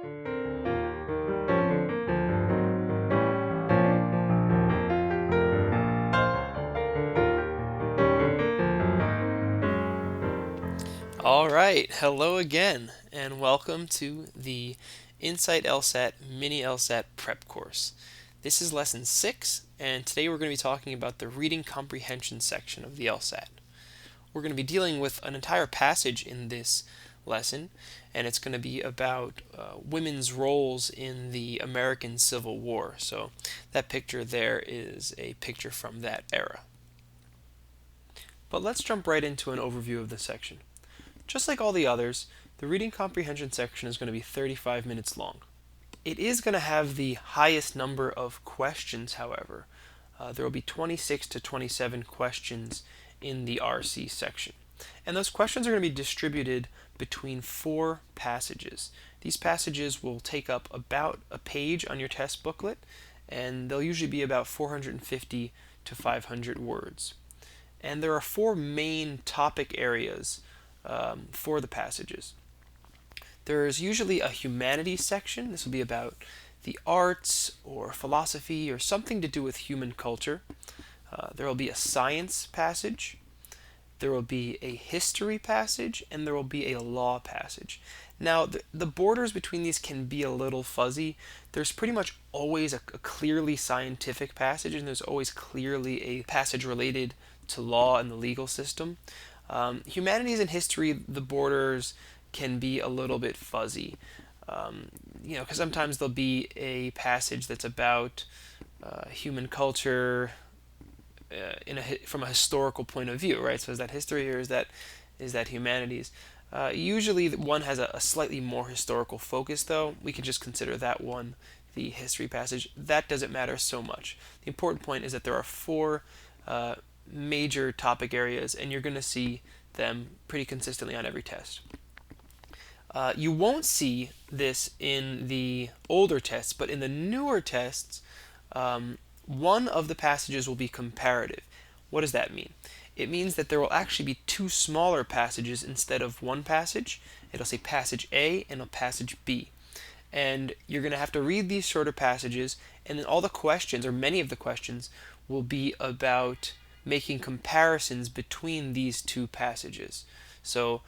All right, hello again, and welcome to the Insight LSAT Mini LSAT Prep Course. This is lesson 6, and today we're going to be talking about the reading comprehension section of the LSAT. We're going to be dealing with an entire passage in this lesson, and it's going to be about women's roles in the American Civil War. So that picture there is a picture from that era. But let's jump right into an overview of the section. Just like all the others, the reading comprehension section is going to be 35 minutes long. It is going to have the highest number of questions, however. There will be 26 to 27 questions in the RC section. And those questions are going to be distributed between 4 passages. These passages will take up about a page on your test booklet, and they'll usually be about 450 to 500 words. And there are 4 main topic areas for the passages. There is usually a humanities section. This will be about the arts or philosophy or something to do with human culture. There will be a science passage. There will be a history passage, and there will be a law passage. Now, the borders between these can be a little fuzzy. There's pretty much always a clearly scientific passage, and there's always clearly a passage related to law and the legal system. Humanities and history, the borders can be a little bit fuzzy. Because sometimes there'll be a passage that's about human culture from a historical point of view, right? So is that history or is that humanities? Usually one has a slightly more historical focus, though. We can just consider that one the history passage. That doesn't matter so much. The important point is that there are 4 major topic areas, and you're going to see them pretty consistently on every test. You won't see this in the older tests, but in the newer tests, one of the passages will be comparative. What does that mean? It means that there will actually be 2 smaller passages instead of one passage. It'll say passage A and a passage B. And you're going to have to read these shorter passages, and then all the questions, or many of the questions, will be about making comparisons between these 2 passages. So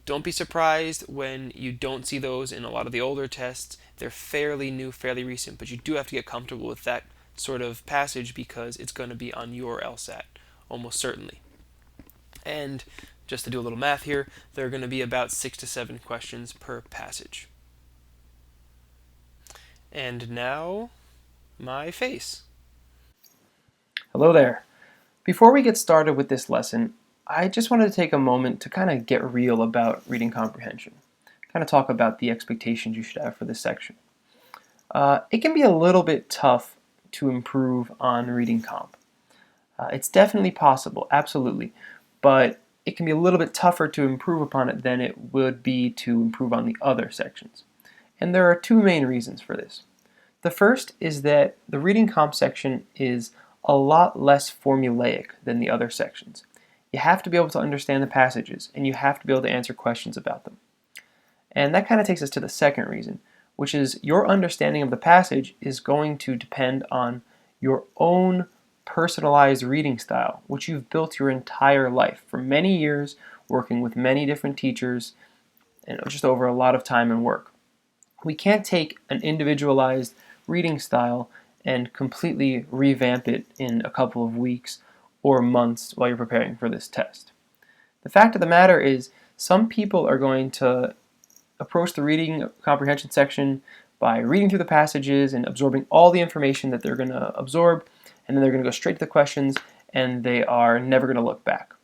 don't be surprised when you don't see those in a lot of the older tests. They're fairly new, fairly recent, but you do have to get comfortable with that sort of passage because it's going to be on your LSAT, almost certainly. And just to do a little math here, there are going to be about 6 to 7 questions per passage. And now, my face. Hello there. Before we get started with this lesson, I just wanted to take a moment to kind of get real about reading comprehension. Kind of talk about the expectations you should have for this section. It can be a little bit tough to improve on reading comp. It's definitely possible, absolutely, but it can be a little bit tougher to improve upon it than it would be to improve on the other sections. And there are 2 main reasons for this. The first is that the reading comp section is a lot less formulaic than the other sections. You have to be able to understand the passages, and you have to be able to answer questions about them. And that kind of takes us to the second reason, which is your understanding of the passage is going to depend on your own personalized reading style, which you've built your entire life for many years, working with many different teachers, and just over a lot of time and work. We can't take an individualized reading style and completely revamp it in a couple of weeks or months while you're preparing for this test. The fact of the matter is, some people are going to approach the reading comprehension section by reading through the passages and absorbing all the information that they're going to absorb, and then they're going to go straight to the questions, and they are never going to look back.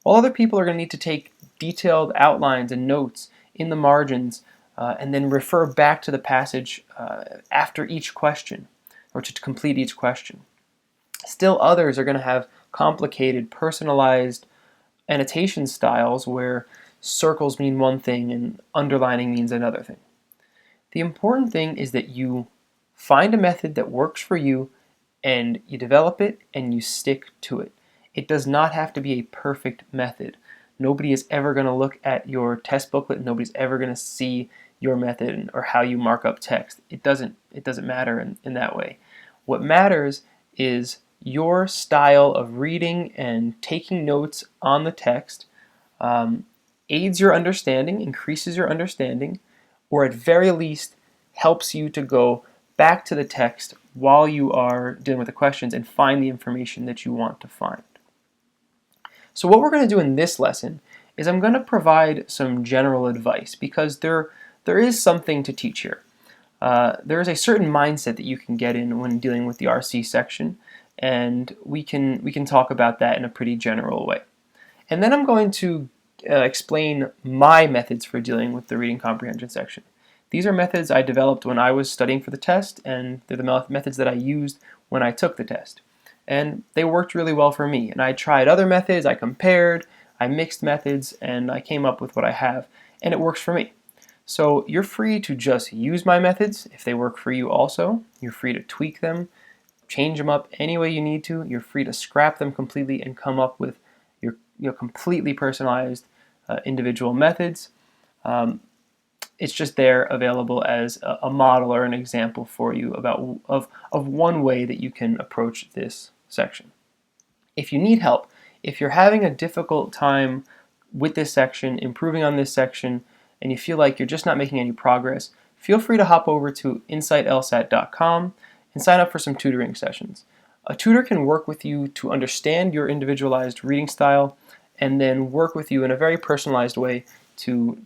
While other people are going to need to take detailed outlines and notes in the margins and then refer back to the passage after each question, or to complete each question. Still others are going to have complicated, personalized annotation styles where circles mean one thing and underlining means another thing. The important thing is that you find a method that works for you and you develop it and you stick to it. It does not have to be a perfect method. Nobody is ever going to look at your test booklet. Nobody's ever going to see your method or how you mark up text. It doesn't matter in that way. What matters is your style of reading and taking notes on the text aids your understanding, increases your understanding, or at very least helps you to go back to the text while you are dealing with the questions and find the information that you want to find. So what we're going to do in this lesson is I'm going to provide some general advice because there is something to teach here. There is a certain mindset that you can get in when dealing with the RC section, and we can talk about that in a pretty general way. And then I'm going to explain my methods for dealing with the reading comprehension section. These are methods I developed when I was studying for the test, and they're the methods that I used when I took the test. And they worked really well for me. And I tried other methods, I compared, I mixed methods, and I came up with what I have, and it works for me. So you're free to just use my methods if they work for you also. You're free to tweak them, change them up any way you need to. You're free to scrap them completely and come up with your completely personalized individual methods. It's just there available as a model or an example for you of one way that you can approach this section. If you need help, if you're having a difficult time with this section, improving on this section, and you feel like you're just not making any progress, feel free to hop over to insightlsat.com and sign up for some tutoring sessions. A tutor can work with you to understand your individualized reading style and then work with you in a very personalized way to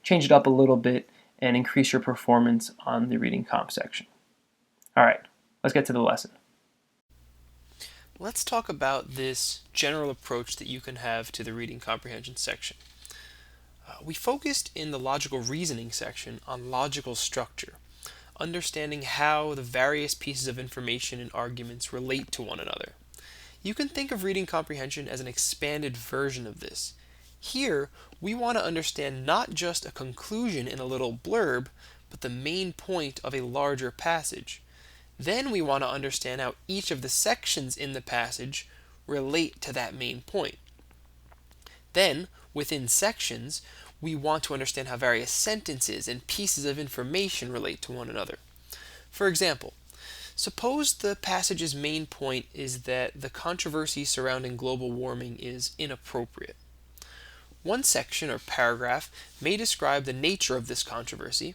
change it up a little bit and increase your performance on the reading comp section. All right, let's get to the lesson. Let's talk about this general approach that you can have to the reading comprehension section. We focused in the logical reasoning section on logical structure, understanding how the various pieces of information and arguments relate to one another. You can think of reading comprehension as an expanded version of this. Here, we want to understand not just a conclusion in a little blurb, but the main point of a larger passage. Then we want to understand how each of the sections in the passage relate to that main point. Then, within sections, we want to understand how various sentences and pieces of information relate to one another. For example, suppose the passage's main point is that the controversy surrounding global warming is inappropriate. One section or paragraph may describe the nature of this controversy,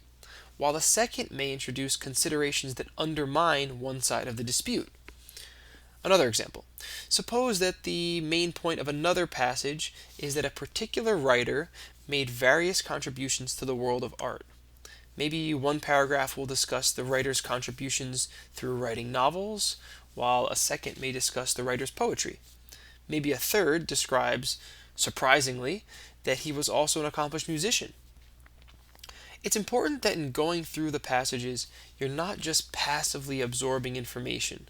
while the second may introduce considerations that undermine one side of the dispute. Another example. Suppose that the main point of another passage is that a particular writer made various contributions to the world of art. Maybe one paragraph will discuss the writer's contributions through writing novels, while a second may discuss the writer's poetry. Maybe a third describes, surprisingly, that he was also an accomplished musician. It's important that in going through the passages, you're not just passively absorbing information,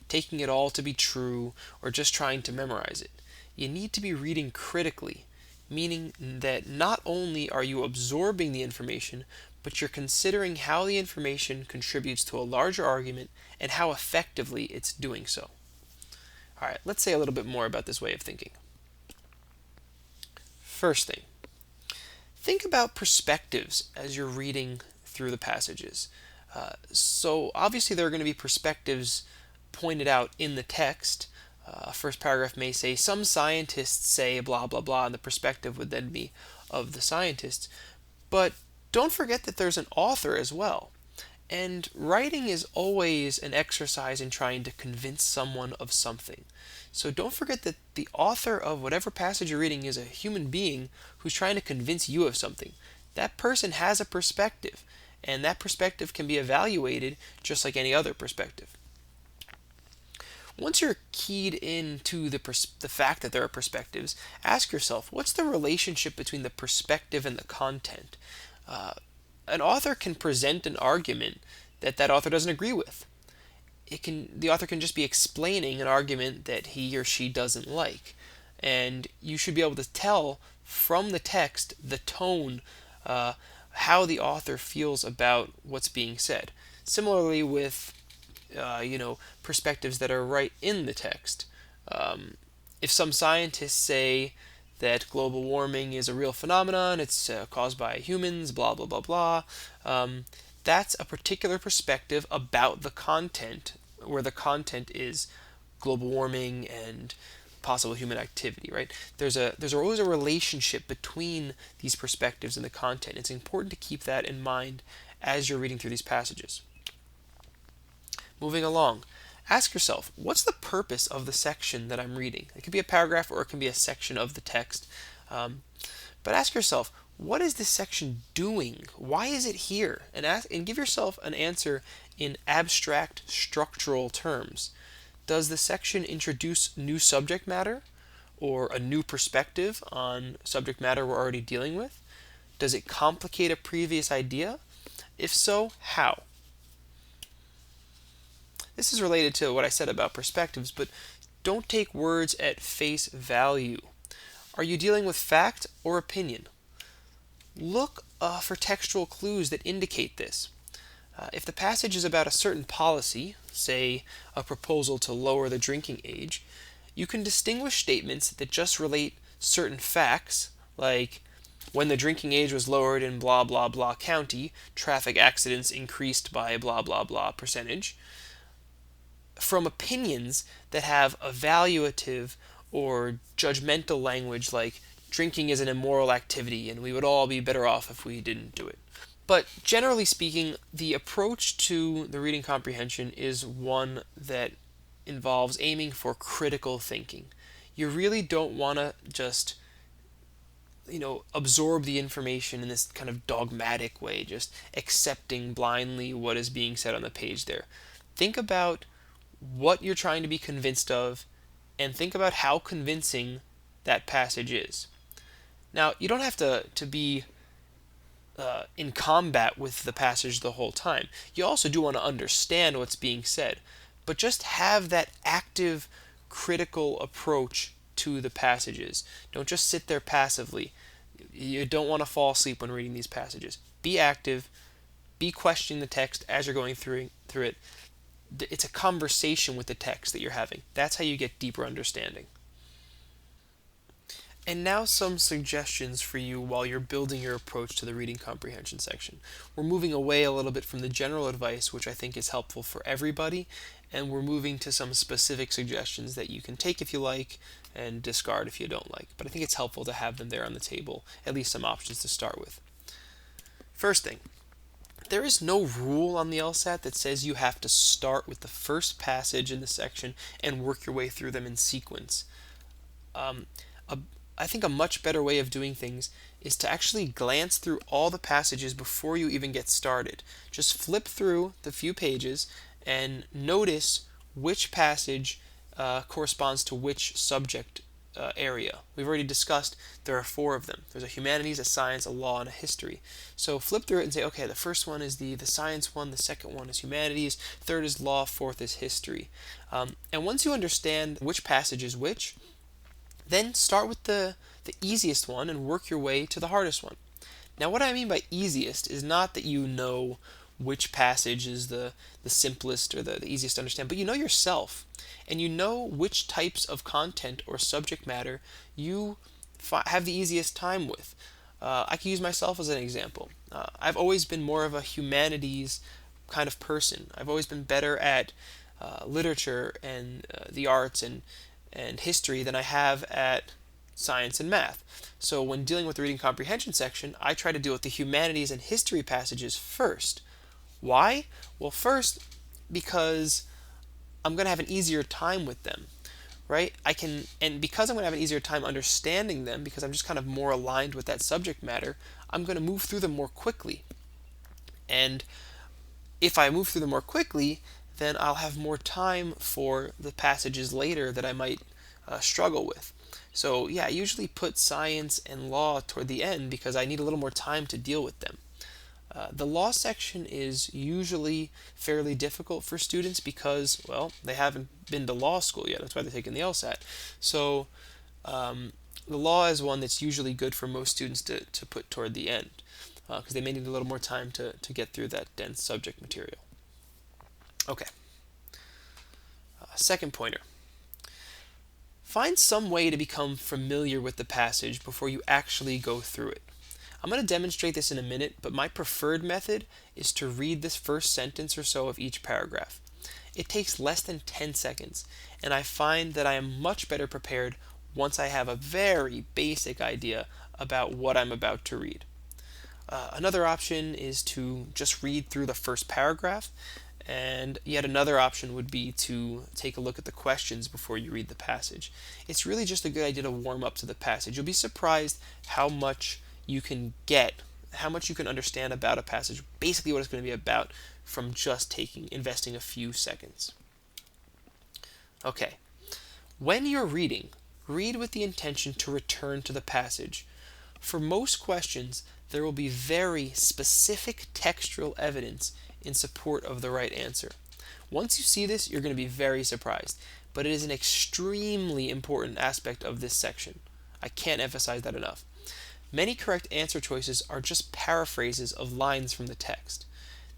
taking it all to be true, or just trying to memorize it. You need to be reading critically, meaning that not only are you absorbing the information, but you're considering how the information contributes to a larger argument and how effectively it's doing so. All right, let's say a little bit more about this way of thinking. First thing, think about perspectives as you're reading through the passages. So obviously there are going to be perspectives pointed out in the text. First paragraph may say, some scientists say blah blah blah, and the perspective would then be of the scientists. But don't forget that there's an author as well. And writing is always an exercise in trying to convince someone of something. So don't forget that the author of whatever passage you're reading is a human being who's trying to convince you of something. That person has a perspective, and that perspective can be evaluated just like any other perspective. Once you're keyed into the fact that there are perspectives, ask yourself, what's the relationship between the perspective and the content? An author can present an argument that author doesn't agree with. The author can just be explaining an argument that he or she doesn't like, and you should be able to tell from the text the tone, how the author feels about what's being said. Similarly with perspectives that are right in the text. If some scientists say that global warming is a real phenomenon, it's caused by humans, blah, blah, blah, blah. That's a particular perspective about the content, where the content is global warming and possible human activity, right? There's always a relationship between these perspectives and the content. It's important to keep that in mind as you're reading through these passages. Moving along, ask yourself, what's the purpose of the section that I'm reading? It could be a paragraph or it can be a section of the text. But ask yourself, what is this section doing? Why is it here? And give yourself an answer in abstract structural terms. Does the section introduce new subject matter or a new perspective on subject matter we're already dealing with? Does it complicate a previous idea? If so, how? This is related to what I said about perspectives, but don't take words at face value. Are you dealing with fact or opinion? Look for textual clues that indicate this. If the passage is about a certain policy, say a proposal to lower the drinking age, you can distinguish statements that just relate certain facts, like when the drinking age was lowered in blah blah blah county, traffic accidents increased by blah blah blah percentage, from opinions that have evaluative or judgmental language like drinking is an immoral activity and we would all be better off if we didn't do it. But generally speaking, the approach to the reading comprehension is one that involves aiming for critical thinking. You really don't want to just absorb the information in this kind of dogmatic way, just accepting blindly what is being said on the page there. Think about what you're trying to be convinced of and think about how convincing that passage is. Now, you don't have to be in combat with the passage the whole time. You also do want to understand what's being said, but just have that active, critical approach to the passages. Don't just sit there passively. You don't want to fall asleep when reading these passages. Be active, be questioning the text as you're going through it. It's a conversation with the text that you're having. That's how you get deeper understanding. And now some suggestions for you while you're building your approach to the reading comprehension section. We're moving away a little bit from the general advice, which I think is helpful for everybody, and we're moving to some specific suggestions that you can take if you like and discard if you don't like. But I think it's helpful to have them there on the table, at least some options to start with. First thing, there is no rule on the LSAT that says you have to start with the first passage in the section and work your way through them in sequence. I think a much better way of doing things is to actually glance through all the passages before you even get started. Just flip through the few pages and notice which passage corresponds to which subject area. We've already discussed there are 4 of them. There's a humanities, a science, a law, and a history. So flip through it and say, okay, the first one is the science one, the second one is humanities, third is law, fourth is history. And once you understand which passage is which, then start with the easiest one and work your way to the hardest one. Now, what I mean by easiest is not that you know which passage is the simplest or the easiest to understand, but you know yourself, and you know which types of content or subject matter you have the easiest time with. I can use myself as an example. I've always been more of a humanities kind of person. I've always been better at literature and the arts and history than I have at science and math. So when dealing with the reading comprehension section, I try to deal with the humanities and history passages first. Why? Well, first, because I'm going to have an easier time with them, right? And because I'm going to have an easier time understanding them, because I'm just kind of more aligned with that subject matter, I'm going to move through them more quickly. And if I move through them more quickly, then I'll have more time for the passages later that I might struggle with. So yeah, I usually put science and law toward the end because I need a little more time to deal with them. The law section is usually fairly difficult for students because, well, they haven't been to law school yet. That's why they're taking the LSAT. So the law is one that's usually good for most students to put toward the end because they may need a little more time to get through that dense subject material. Okay. Second pointer. Find some way to become familiar with the passage before you actually go through it. I'm going to demonstrate this in a minute, but my preferred method is to read this first sentence or so of each paragraph. It takes less than 10 seconds, and I find that I am much better prepared once I have a very basic idea about what I'm about to read. Another option is to just read through the first paragraph, and yet another option would be to take a look at the questions before you read the passage. It's really just a good idea to warm up to the passage. You'll be surprised how much you can get, how much you can understand about a passage, basically what it's going to be about, from just investing a few seconds. Okay, when you're reading, read with the intention to return to the passage. For most questions, there will be very specific textual evidence in support of the right answer. Once you see this, you're going to be very surprised, but it is an extremely important aspect of this section. I can't emphasize that enough. Many correct answer choices are just paraphrases of lines from the text.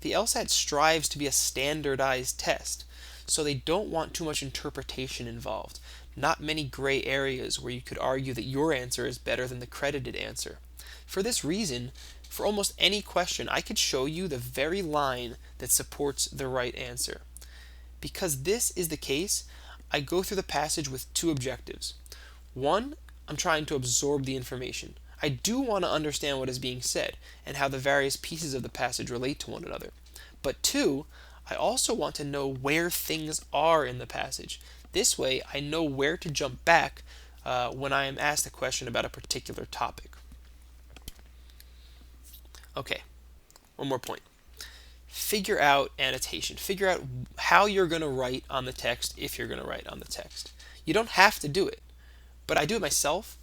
The LSAT strives to be a standardized test, so they don't want too much interpretation involved. Not many gray areas where you could argue that your answer is better than the credited answer. For this reason, for almost any question, I could show you the very line that supports the right answer. Because this is the case, I go through the passage with two objectives. One, I'm trying to absorb the information. I do want to understand what is being said and how the various pieces of the passage relate to one another. But two, I also want to know where things are in the passage. This way, I know where to jump back when I am asked a question about a particular topic. Okay, one more point. Figure out annotation. Figure out how you're going to write on the text if you're going to write on the text. You don't have to do it, but I do it myself,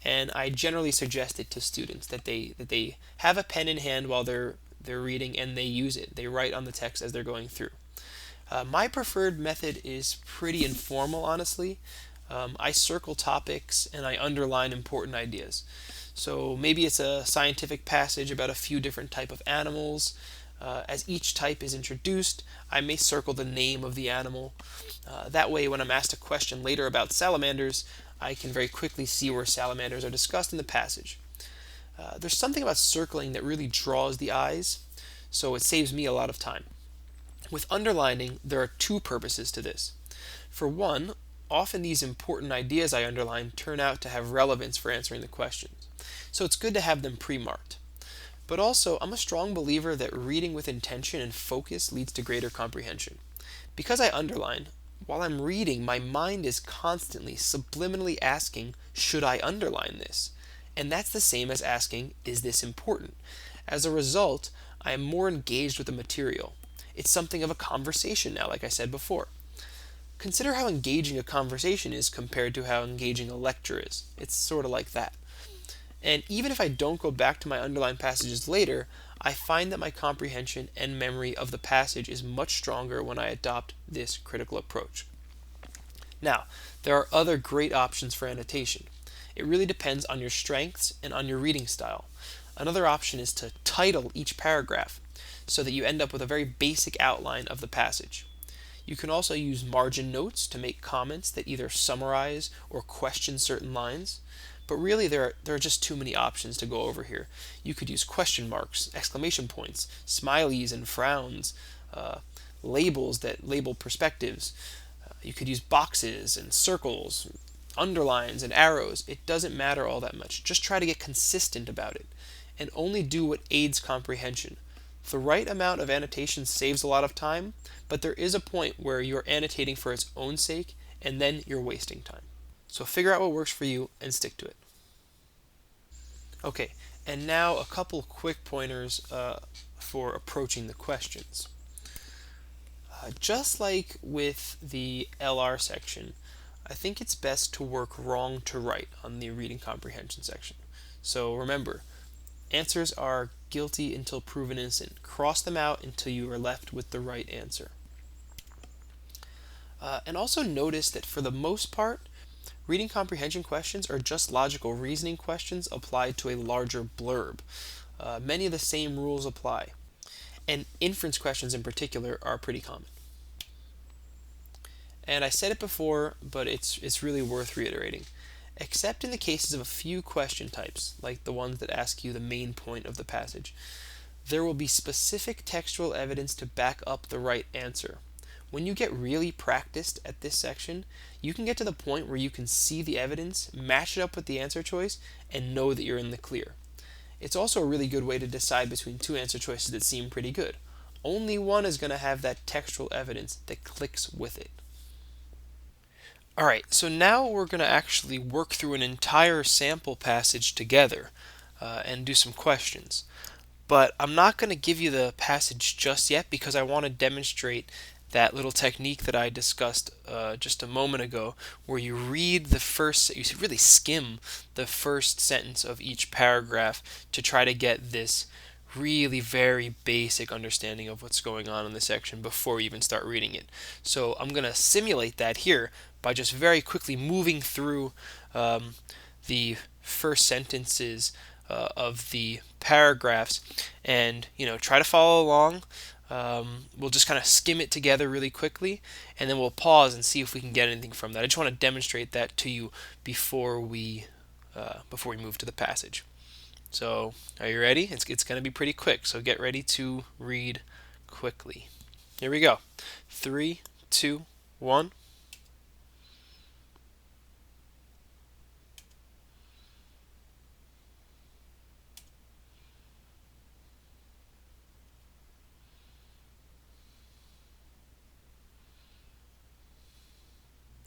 and I generally suggest it to students that they have a pen in hand while they're reading and they use it. They write on the text as they're going through. My preferred method is pretty informal, honestly. I circle topics and I underline important ideas. So maybe it's a scientific passage about a few different types of animals. As each type is introduced, I may circle the name of the animal. That way, when I'm asked a question later about salamanders, I can very quickly see where salamanders are discussed in the passage. There's something about circling that really draws the eyes, so it saves me a lot of time. With underlining, there are two purposes to this. For one, often these important ideas I underline turn out to have relevance for answering the questions, so it's good to have them pre-marked. But also, I'm a strong believer that reading with intention and focus leads to greater comprehension. Because I underline, while I'm reading, my mind is constantly, subliminally asking, should I underline this? And that's the same as asking, is this important? As a result, I am more engaged with the material. It's something of a conversation now, like I said before. Consider how engaging a conversation is compared to how engaging a lecture is. It's sort of like that. And even if I don't go back to my underlined passages later, I find that my comprehension and memory of the passage is much stronger when I adopt this critical approach. Now, there are other great options for annotation. It really depends on your strengths and on your reading style. Another option is to title each paragraph so that you end up with a very basic outline of the passage. You can also use margin notes to make comments that either summarize or question certain lines. But really, there are just too many options to go over here. You could use question marks, exclamation points, smileys and frowns, labels that label perspectives. You could use boxes and circles, underlines and arrows. It doesn't matter all that much. Just try to get consistent about it and only do what aids comprehension. The right amount of annotation saves a lot of time, but there is a point where you're annotating for its own sake and then you're wasting time. So figure out what works for you and stick to it. Okay, and now a couple quick pointers for approaching the questions. Just like with the LR section, I think it's best to work wrong to right on the reading comprehension section. So remember, answers are guilty until proven innocent. Cross them out until you are left with the right answer. And also notice that for the most part, reading comprehension questions are just logical reasoning questions applied to a larger blurb. Many of the same rules apply, and inference questions in particular are pretty common. And I said it before, but it's really worth reiterating. Except in the cases of a few question types, like the ones that ask you the main point of the passage, there will be specific textual evidence to back up the right answer. When you get really practiced at this section, you can get to the point where you can see the evidence, match it up with the answer choice, and know that you're in the clear. It's also a really good way to decide between two answer choices that seem pretty good. Only one is going to have that textual evidence that clicks with it. Alright, so now we're going to actually work through an entire sample passage together and do some questions. But I'm not going to give you the passage just yet because I want to demonstrate that little technique that I discussed just a moment ago, where you read the first, you really skim the first sentence of each paragraph to try to get this really very basic understanding of what's going on in the section before you even start reading it. So I'm going to simulate that here by just very quickly moving through the first sentences of the paragraphs, and try to follow along. We'll just kind of skim it together really quickly, and then we'll pause and see if we can get anything from that. I just want to demonstrate that to you before we move to the passage. So, are you ready? It's going to be pretty quick, so get ready to read quickly. Here we go. 3, 2, 1.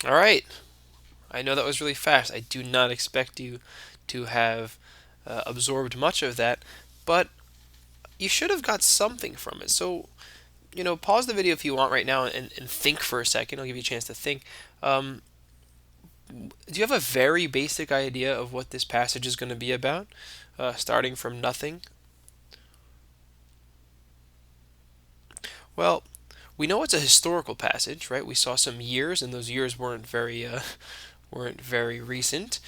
All right. I know that was really fast. I do not expect you to have absorbed much of that, but you should have got something from it. So, pause the video if you want right now and think for a second. I'll give you a chance to think. Do you have a very basic idea of what this passage is going to be about, starting from nothing? Well, we know it's a historical passage, right? We saw some years, and those years weren't very recent.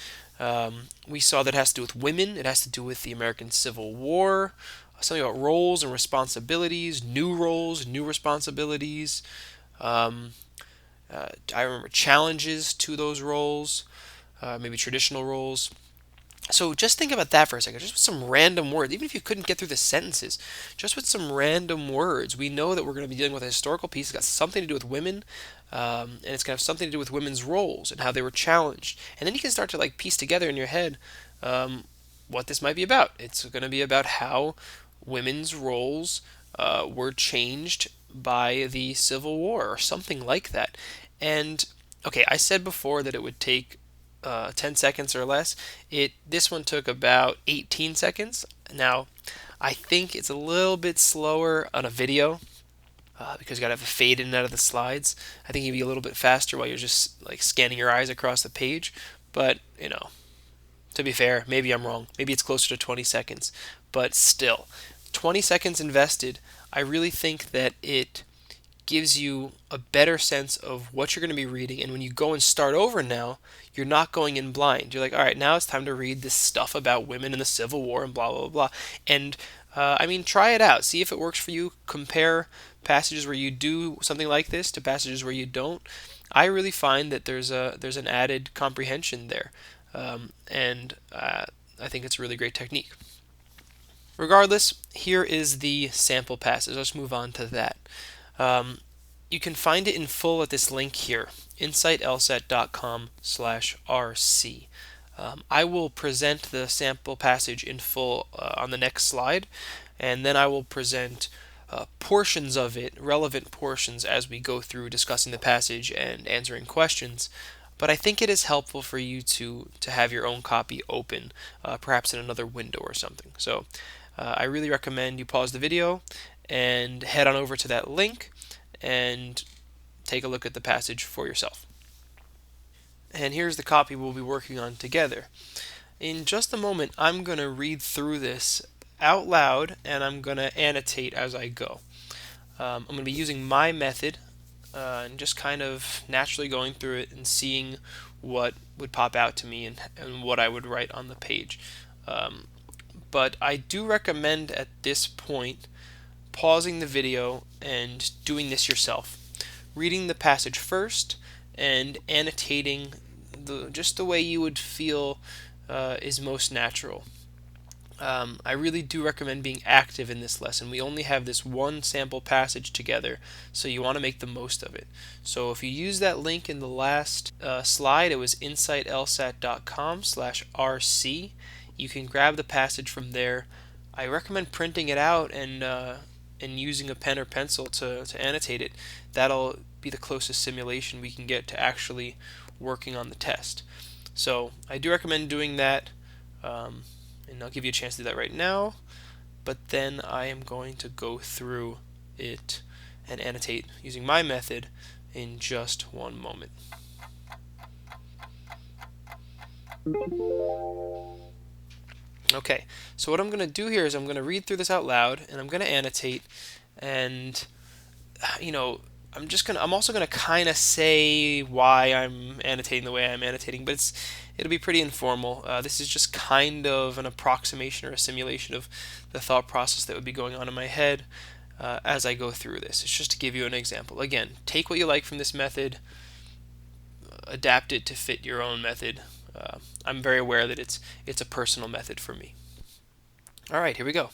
We saw that it has to do with women. It has to do with the American Civil War. Something about roles and responsibilities, new roles, new responsibilities. Um, I remember challenges to those roles, maybe traditional roles. So just think about that for a second, just with some random words, even if you couldn't get through the sentences, just with some random words. We know that we're going to be dealing with a historical piece. It's got something to do with women, and it's going to have something to do with women's roles and how they were challenged. And then you can start to piece together in your head what this might be about. It's going to be about how women's roles were changed by the Civil War or something like that. And okay, I said before that it would take 10 seconds or less. This one took about 18 seconds. Now, I think it's a little bit slower on a video because you gotta have a fade in and out of the slides. I think you'd be a little bit faster while you're just scanning your eyes across the page. But to be fair, maybe I'm wrong. Maybe it's closer to 20 seconds. But still, 20 seconds invested, I really think that it gives you a better sense of what you're going to be reading. And when you go and start over now, you're not going in blind. You're like, all right, now it's time to read this stuff about women in the Civil War and blah, blah, blah. And try it out. See if it works for you. Compare passages where you do something like this to passages where you don't. I really find that there's an added comprehension there. I think it's a really great technique. Regardless, here is the sample passage. Let's move on to that. You can find it in full at this link here, insightlsat.com/rc. I will present the sample passage in full on the next slide, and then I will present portions of it, relevant portions, as we go through discussing the passage and answering questions. But I think it is helpful for you to have your own copy open, perhaps in another window or something. So I really recommend you pause the video and head on over to that link and take a look at the passage for yourself. And here's the copy we'll be working on together. In just a moment, I'm going to read through this out loud, and I'm going to annotate as I go. I'm going to be using my method and just kind of naturally going through it and seeing what would pop out to me and what I would write on the page. But I do recommend at this point pausing the video and doing this yourself. Reading the passage first, and annotating just the way you would feel is most natural. I really do recommend being active in this lesson. We only have this one sample passage together, so you want to make the most of it. So if you use that link in the last slide, it was insightlsat.com/rc. You can grab the passage from there. I recommend printing it out and using a pen or pencil to annotate it. That'll be the closest simulation we can get to actually working on the test. So I do recommend doing that. Um, and I'll give you a chance to do that right now, but then I am going to go through it and annotate using my method in just one moment. Okay, so what I'm going to do here is I'm going to read through this out loud and I'm going to annotate, and you know, I'm also gonna kind of say why I'm annotating the way I'm annotating, but it'll be pretty informal. This is just kind of an approximation or a simulation of the thought process that would be going on in my head as I go through this. It's just to give you an example. Again, take what you like from this method, adapt it to fit your own method. I'm very aware that it's a personal method for me. All right, here we go.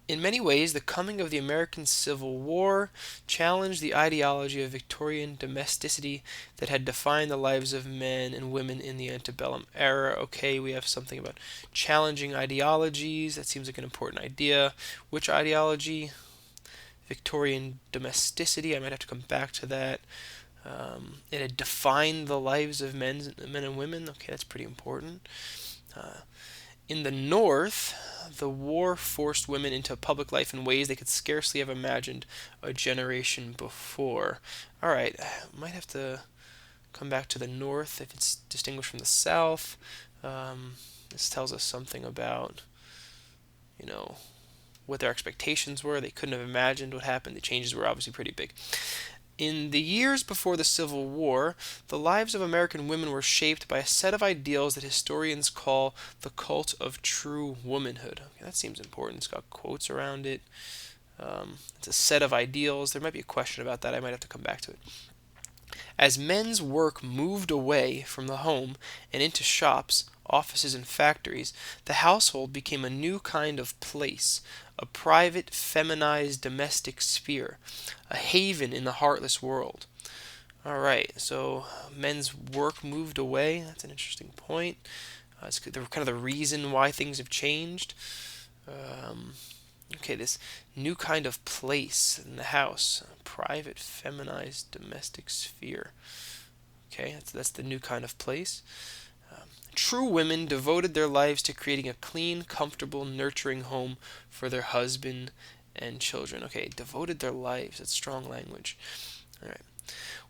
In many ways, the coming of the American Civil War challenged the ideology of Victorian domesticity that had defined the lives of men and women in the antebellum era. Okay, we have something about challenging ideologies. That seems like an important idea. Which ideology? Victorian domesticity. I might have to come back to that. It had defined the lives of men and women. Okay, that's pretty important. Uh, in the North, the war forced women into public life in ways they could scarcely have imagined a generation before. All right, might have to come back to the North if it's distinguished from the South. This tells us something about, you know, what their expectations were. They couldn't have imagined what happened. The changes were obviously pretty big. In the years before the Civil War, the lives of American women were shaped by a set of ideals that historians call the cult of true womanhood. Okay, that seems important. It's got quotes around it. It's a set of ideals. There might be a question about that. I might have to come back to it. As men's work moved away from the home and into shops, offices, and factories, the household became a new kind of place, a private, feminized domestic sphere, a haven in the heartless world. All right, so men's work moved away. That's an interesting point. It's kind of the reason why things have changed. Um, okay, this new kind of place in the house, a private, feminized domestic sphere. Okay, that's the new kind of place. True women devoted their lives to creating a clean, comfortable, nurturing home for their husband and children. Okay, devoted their lives. That's strong language. All right.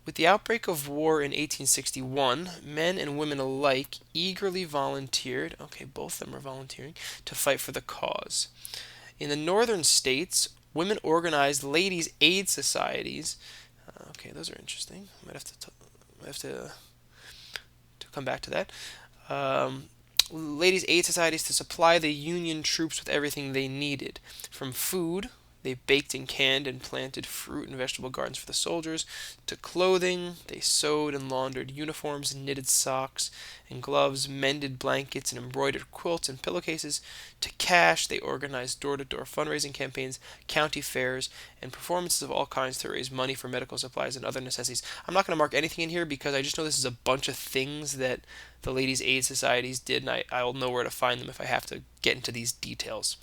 With the outbreak of war in 1861, men and women alike eagerly volunteered, okay, both of them are volunteering, to fight for the cause. In the northern states, women organized ladies' aid societies. Okay, those are interesting. Might have to come back to that. Um, Ladies' aid societies to supply the Union troops with everything they needed, from food. They baked and canned and planted fruit and vegetable gardens for the soldiers, to clothing. They sewed and laundered uniforms, knitted socks and gloves, mended blankets and embroidered quilts and pillowcases. To cash, they organized door-to-door fundraising campaigns, county fairs, and performances of all kinds to raise money for medical supplies and other necessities. I'm not going to mark anything in here because I just know this is a bunch of things that the ladies' aid societies did, and I'll know where to find them if I have to get into these details.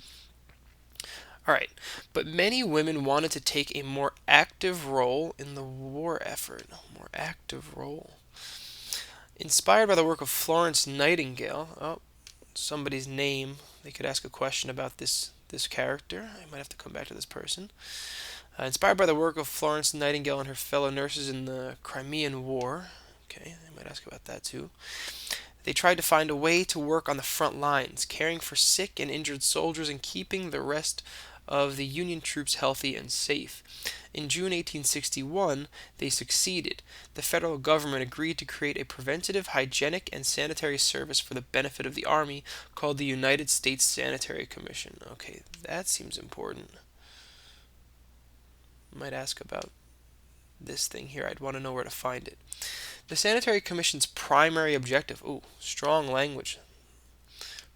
All right, but many women wanted to take a more active role in the war effort. A more active role. Inspired by the work of Florence Nightingale, somebody's name, they could ask a question about this character. I might have to come back to this person. Inspired by the work of Florence Nightingale and her fellow nurses in the Crimean War. Okay, I might ask about that too. They tried to find a way to work on the front lines, caring for sick and injured soldiers and keeping the rest of the Union troops healthy and safe. In June 1861, they succeeded. The federal government agreed to create a preventative, hygienic, and sanitary service for the benefit of the Army called the United States Sanitary Commission. Okay, that seems important. Might ask about this thing here. I'd want to know where to find it. The Sanitary Commission's primary objective, ooh, strong language,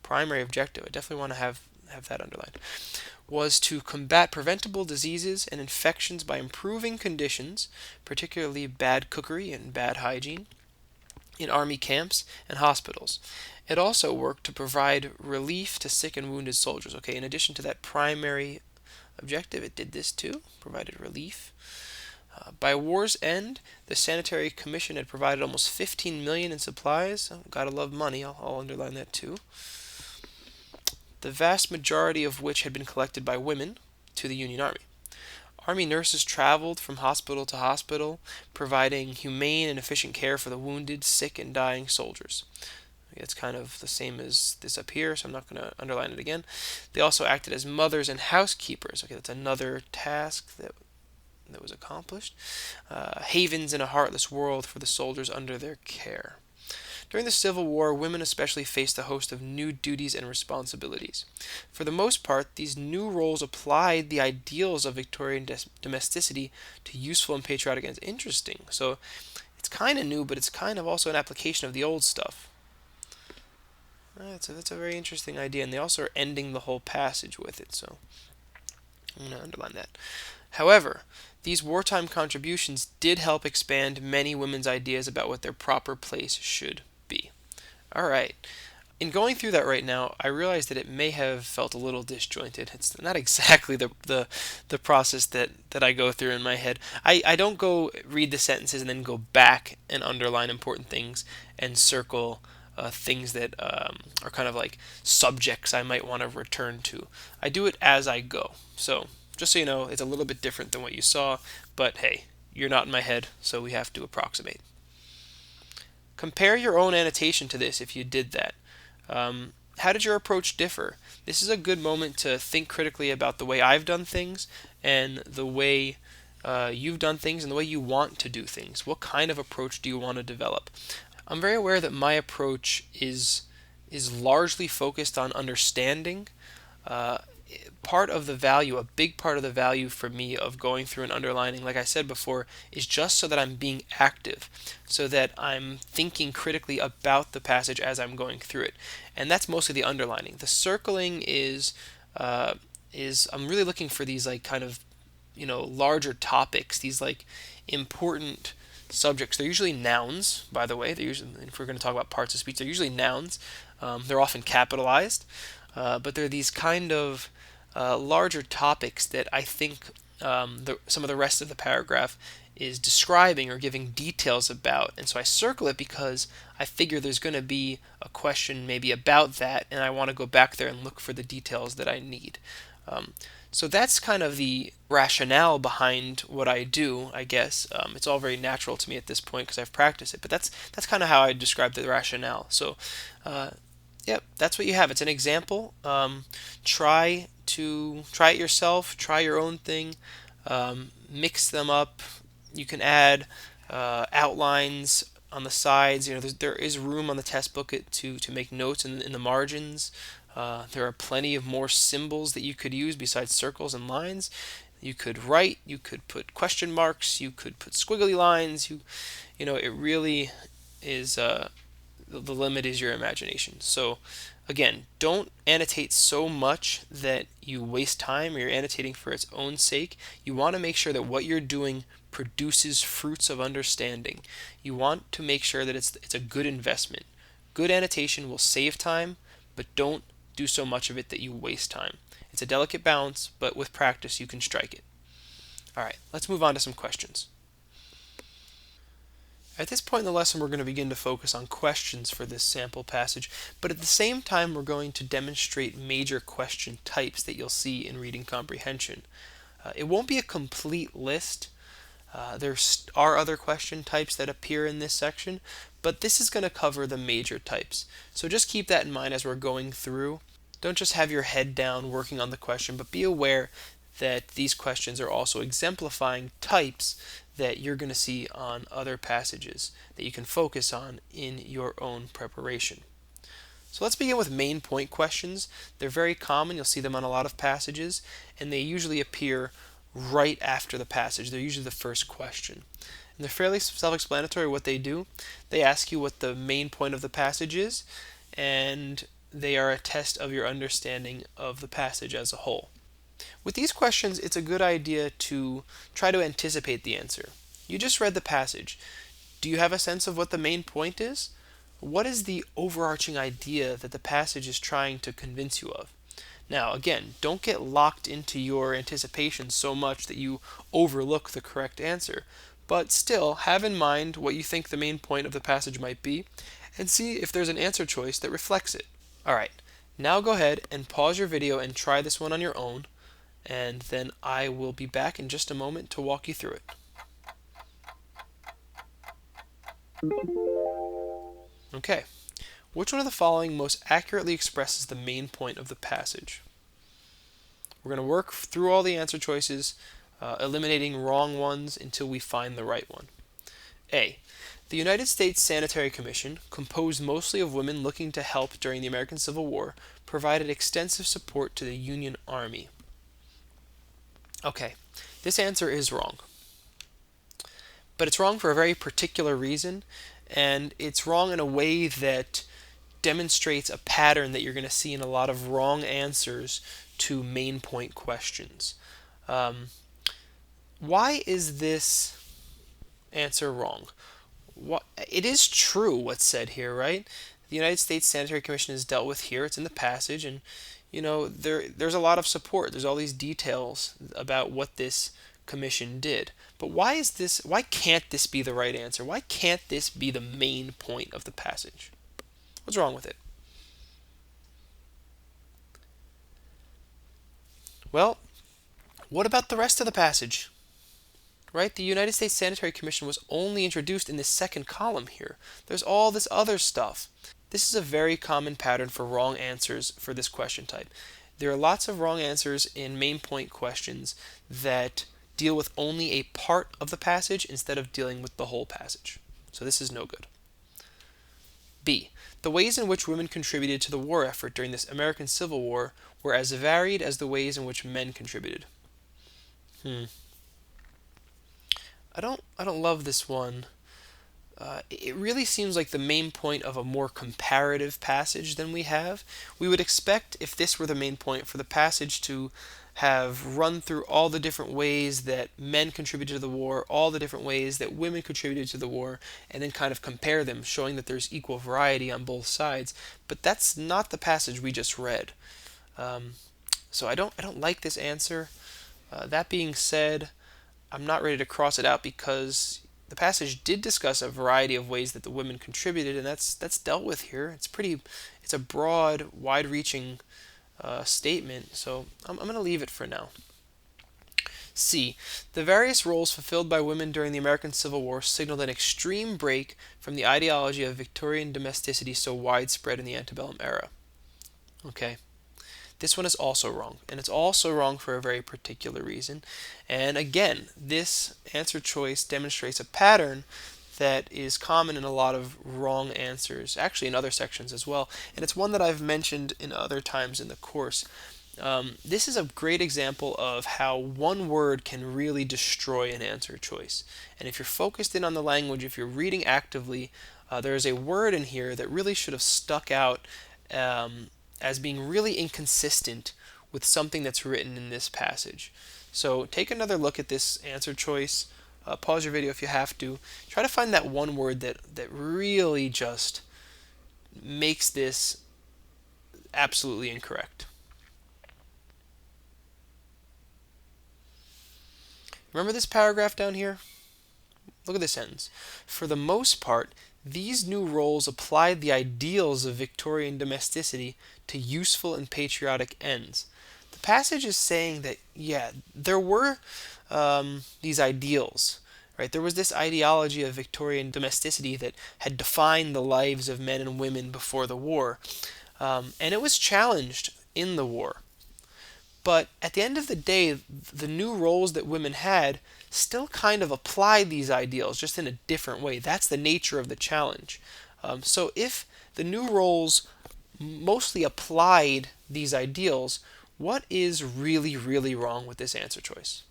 primary objective, I definitely want to have that underlined, was to combat preventable diseases and infections by improving conditions, particularly bad cookery and bad hygiene, in Army camps and hospitals. It also worked to provide relief to sick and wounded soldiers. Okay, in addition to that primary objective, it did this too, provided relief. By war's end, the Sanitary Commission had provided almost 15 million in supplies. Oh, gotta love money. I'll underline that too. The vast majority of which had been collected by women to the Union Army. Army nurses traveled from hospital to hospital, providing humane and efficient care for the wounded, sick, and dying soldiers. It's kind of the same as this up here, so I'm not going to underline it again. They also acted as mothers and housekeepers. Okay, that's another task that was accomplished. Havens in a heartless world for the soldiers under their care. During the Civil War, women especially faced a host of new duties and responsibilities. For the most part, these new roles applied the ideals of Victorian domesticity to useful and patriotic ends. Interesting. So it's kind of new, but it's kind of also an application of the old stuff. That's a very interesting idea, and they also are ending the whole passage with it, so I'm going to underline that. However, these wartime contributions did help expand many women's ideas about what their proper place should be. All right. In going through that right now, I realize that it may have felt a little disjointed. It's not exactly the process that I go through in my head. I don't go read the sentences and then go back and underline important things and circle things that are kind of like subjects I might want to return to. I do it as I go. So just so you know, it's a little bit different than what you saw, but hey, you're not in my head, so we have to approximate. Compare your own annotation to this if you did that. How did your approach differ? This is a good moment to think critically about the way I've done things and the way you've done things and the way you want to do things. What kind of approach do you want to develop? I'm very aware that my approach is largely focused on understanding. Uh, Part of the value, a big part of the value for me of going through and underlining, like I said before, is just so that I'm being active, so that I'm thinking critically about the passage as I'm going through it. And that's mostly the underlining. The circling is I'm really looking for these like kind of larger topics, these like important subjects. They're usually nouns, by the way. They're usually, if we're going to talk about parts of speech, they're usually nouns. They're often capitalized, but they're these kind of larger topics that I think some of the rest of the paragraph is describing or giving details about. And so I circle it because I figure there's going to be a question maybe about that, and I want to go back there and look for the details that I need. So that's kind of the rationale behind what I do, I guess. It's all very natural to me at this point because I've practiced it, but that's kind of how I describe the rationale. So, yep, that's what you have. It's an example. Try it yourself. Try your own thing. Mix them up. You can add outlines on the sides. There is room on the test book to make notes in the margins. There are plenty of more symbols that you could use besides circles and lines. You could write. You could put question marks. You could put squiggly lines. It really is. The limit is your imagination. So, again, don't annotate so much that you waste time or you're annotating for its own sake. You want to make sure that what you're doing produces fruits of understanding. You want to make sure that it's a good investment. Good annotation will save time, but don't do so much of it that you waste time. It's a delicate balance, but with practice you can strike it. All right, let's move on to some questions. At this point in the lesson, we're going to begin to focus on questions for this sample passage, but at the same time, we're going to demonstrate major question types that you'll see in reading comprehension. It won't be a complete list. There are other question types that appear in this section, but this is going to cover the major types. So just keep that in mind as we're going through. Don't just have your head down working on the question, but be aware that these questions are also exemplifying types that you're going to see on other passages that you can focus on in your own preparation. So let's begin with main point questions. They're very common. You'll see them on a lot of passages, and they usually appear right after the passage. They're usually the first question. And they're fairly self-explanatory what they do. They ask you what the main point of the passage is, and they are a test of your understanding of the passage as a whole. With these questions, it's a good idea to try to anticipate the answer. You just read the passage. Do you have a sense of what the main point is? What is the overarching idea that the passage is trying to convince you of? Now, again, don't get locked into your anticipation so much that you overlook the correct answer, but still have in mind what you think the main point of the passage might be, and see if there's an answer choice that reflects it. Alright, now go ahead and pause your video and try this one on your own, and then I will be back in just a moment to walk you through it. Okay, which one of the following most accurately expresses the main point of the passage? We're going to work through all the answer choices, eliminating wrong ones until we find the right one. A. The United States Sanitary Commission, composed mostly of women looking to help during the American Civil War, provided extensive support to the Union Army. Okay, this answer is wrong. But it's wrong for a very particular reason, and it's wrong in a way that demonstrates a pattern that you're going to see in a lot of wrong answers to main point questions. Why is this answer wrong? It is true what's said here, right? The United States Sanitary Commission is dealt with here. It's in the passage, and there's a lot of support. There's all these details about what this commission did. But why can't this be the right answer? Why can't this be the main point of the passage? What's wrong with it? Well, what about the rest of the passage? Right? The United States Sanitary Commission was only introduced in the second column here. There's all this other stuff. This is a very common pattern for wrong answers for this question type. There are lots of wrong answers in main point questions that deal with only a part of the passage instead of dealing with the whole passage. So this is no good. B. The ways in which women contributed to the war effort during this American Civil War were as varied as the ways in which men contributed. I don't love this one. It really seems like the main point of a more comparative passage than we have. We would expect, if this were the main point, for the passage to have run through all the different ways that men contributed to the war, all the different ways that women contributed to the war, and then kind of compare them, showing that there's equal variety on both sides. But that's not the passage we just read. So I don't like this answer. That being said, I'm not ready to cross it out because the passage did discuss a variety of ways that the women contributed, and that's dealt with here. It's a broad, wide-reaching statement, so I'm going to leave it for now. C. The various roles fulfilled by women during the American Civil War signaled an extreme break from the ideology of Victorian domesticity so widespread in the antebellum era. Okay. This one is also wrong, and it's also wrong for a very particular reason. And again, this answer choice demonstrates a pattern that is common in a lot of wrong answers, actually in other sections as well, and it's one that I've mentioned in other times in the course. This is a great example of how one word can really destroy an answer choice. And if you're focused in on the language, if you're reading actively, there is a word in here that really should have stuck out as being really inconsistent with something that's written in this passage. So take another look at this answer choice. Pause your video if you have to. Try to find that one word that really just makes this absolutely incorrect. Remember this paragraph down here? Look at this sentence. For the most part, these new roles applied the ideals of Victorian domesticity to useful and patriotic ends. The passage is saying that, yeah, there were these ideals, right? There was this ideology of Victorian domesticity that had defined the lives of men and women before the war, and it was challenged in the war. But at the end of the day, the new roles that women had still kind of applied these ideals, just in a different way. That's the nature of the challenge. So if the new roles mostly applied these ideals, what is really, really wrong with this answer choice?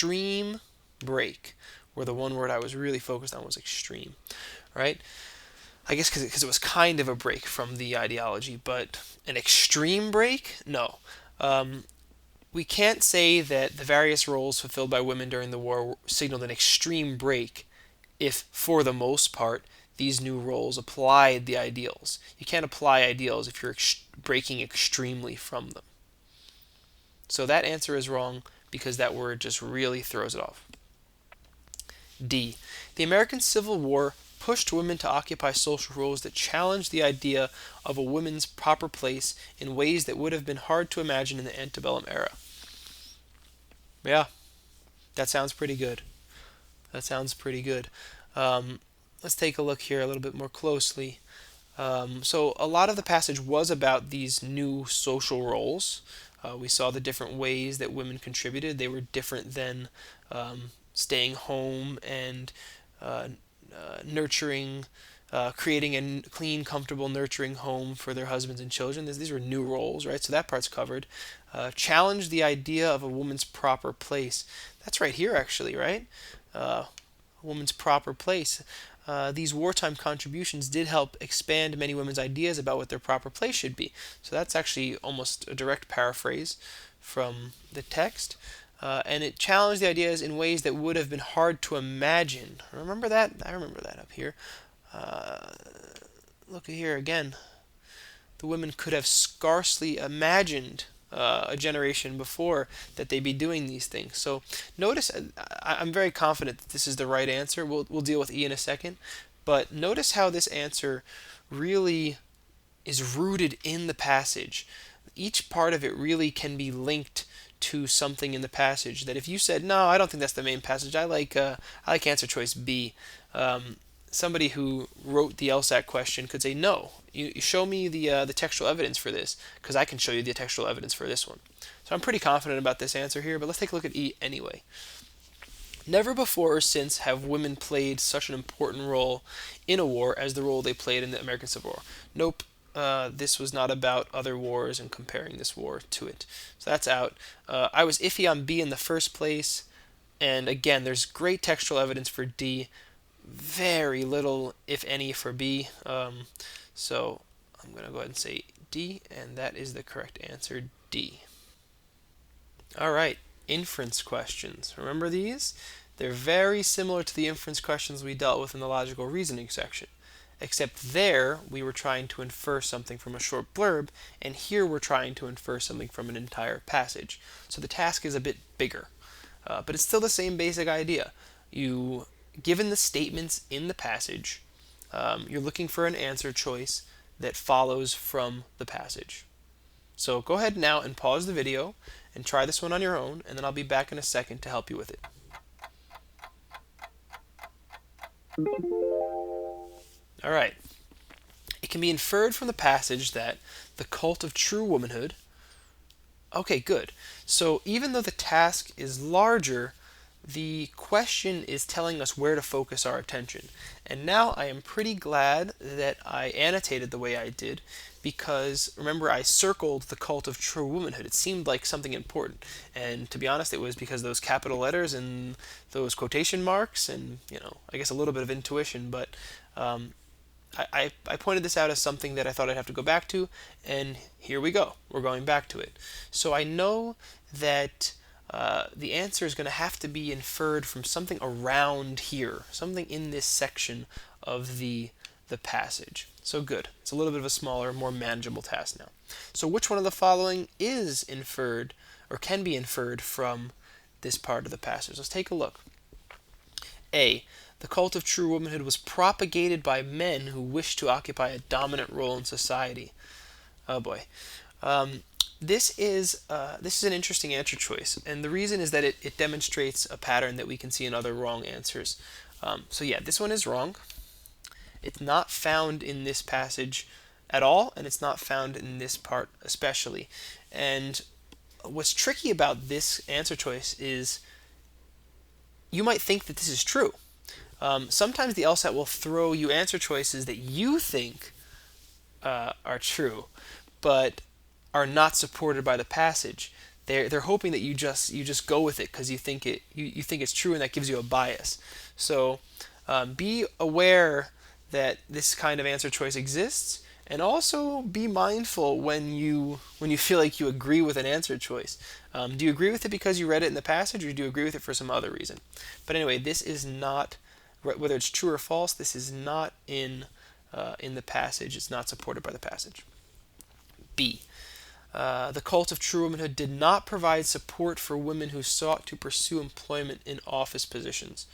extreme break, where the one word I was really focused on was extreme, right? I guess because it was kind of a break from the ideology, but an extreme break? No. Um, we can't say that the various roles fulfilled by women during the war signaled an extreme break if, for the most part, these new roles applied the ideals. You can't apply ideals if you're breaking extremely from them. So that answer is wrong because that word just really throws it off. D. The American Civil War pushed women to occupy social roles that challenged the idea of a woman's proper place in ways that would have been hard to imagine in the antebellum era. Yeah, that sounds pretty good. That sounds pretty good. Um, let's take a look here a little bit more closely. So a lot of the passage was about these new social roles. We saw the different ways that women contributed. They were different than staying home and uh, nurturing, creating a clean, comfortable, nurturing home for their husbands and children. These were new roles, right? So that part's covered. Challenge the idea of a woman's proper place. That's right here, actually, right? A woman's proper place. These wartime contributions did help expand many women's ideas about what their proper place should be. So that's actually almost a direct paraphrase from the text. And it challenged the ideas in ways that would have been hard to imagine. Remember that? I remember that up here. Uh, Look at here again. The women could have scarcely imagined a generation before that they'd be doing these things. So notice, I'm very confident that this is the right answer. We'll deal with E in a second. But notice how this answer really is rooted in the passage. Each part of it really can be linked to something in the passage. That if you said, no, I don't think that's the main passage, I like answer choice B. Somebody who wrote the LSAT question could say, no, you show me the textual evidence for this, because I can show you the textual evidence for this one. So I'm pretty confident about this answer here, but let's take a look at E anyway. Never before or since have women played such an important role in a war as the role they played in the American Civil War. Nope, this was not about other wars and comparing this war to it. So that's out. I was iffy on B in the first place, and again, there's great textual evidence for D, very little, if any, for B. So I'm going to go ahead and say D, and that is the correct answer, D. All right, inference questions. Remember these? They're very similar to the inference questions we dealt with in the logical reasoning section, except there we were trying to infer something from a short blurb, and here we're trying to infer something from an entire passage. So the task is a bit bigger, but it's still the same basic idea. Given the statements in the passage, you're looking for an answer choice that follows from the passage. So go ahead now and pause the video and try this one on your own, and then I'll be back in a second to help you with it. All right. It can be inferred from the passage that the cult of true womanhood. Okay, good. So even though the task is larger, the question is telling us where to focus our attention. And now I am pretty glad that I annotated the way I did, because remember, I circled the cult of true womanhood. It seemed like something important. And to be honest, it was because those capital letters and those quotation marks and, I guess a little bit of intuition, but I pointed this out as something that I thought I'd have to go back to, and here we go. We're going back to it. So I know that the answer is going to have to be inferred from something around here, something in this section of the passage. So good. It's a little bit of a smaller, more manageable task now. So which one of the following is inferred or can be inferred from this part of the passage? Let's take a look. A. The cult of true womanhood was propagated by men who wished to occupy a dominant role in society. Oh boy. This is an interesting answer choice, and the reason is that it demonstrates a pattern that we can see in other wrong answers. So yeah, this one is wrong. It's not found in this passage at all, and it's not found in this part especially. And what's tricky about this answer choice is you might think that this is true. Sometimes the LSAT will throw you answer choices that you think are true, but are not supported by the passage. they're hoping that you just go with it because you think it's true and that gives you a bias. So be aware that this kind of answer choice exists, and also be mindful when you feel like you agree with an answer choice. Do you agree with it because you read it in the passage, or do you agree with it for some other reason? But anyway, this is not, whether it's true or false, this is not in the passage. It's not supported by the passage. B. The cult of true womanhood did not provide support for women who sought to pursue employment in office positions.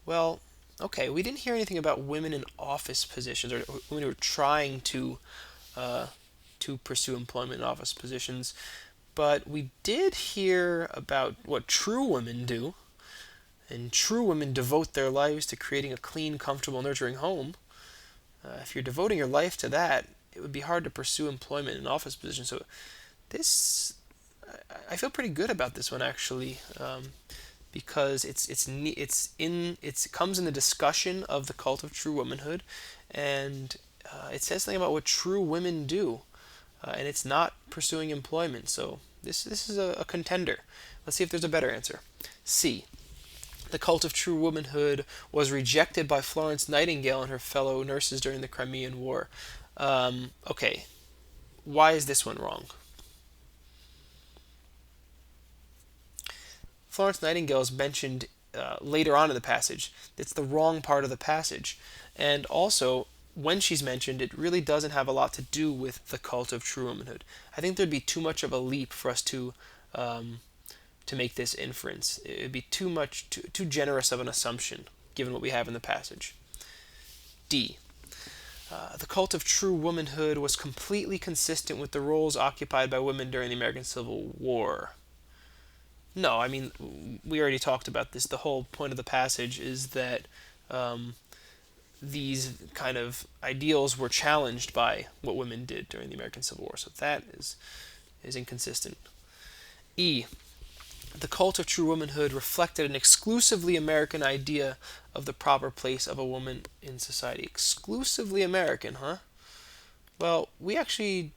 Well, okay, we didn't hear anything about women in office positions, or women who are trying to pursue employment in office positions, but we did hear about what true women do, and true women devote their lives to creating a clean, comfortable, nurturing home. If you're devoting your life to that, it would be hard to pursue employment in office positions. So this, I feel pretty good about this one actually, because it comes in the discussion of the cult of true womanhood, and it says something about what true women do, and it's not pursuing employment. So this is a contender. Let's see if there's a better answer. C. The cult of true womanhood was rejected by Florence Nightingale and her fellow nurses during the Crimean War. Okay, why is this one wrong? Florence Nightingale is mentioned later on in the passage. It's the wrong part of the passage. And also, when she's mentioned, it really doesn't have a lot to do with the cult of true womanhood. I think there'd be too much of a leap for us to make this inference. It would be too generous of an assumption, given what we have in the passage. D. The cult of true womanhood was completely consistent with the roles occupied by women during the American Civil War. No, I mean, we already talked about this. The whole point of the passage is that these kind of ideals were challenged by what women did during the American Civil War. So that is inconsistent. E. The cult of true womanhood reflected an exclusively American idea of the proper place of a woman in society. Exclusively American, huh? Well, the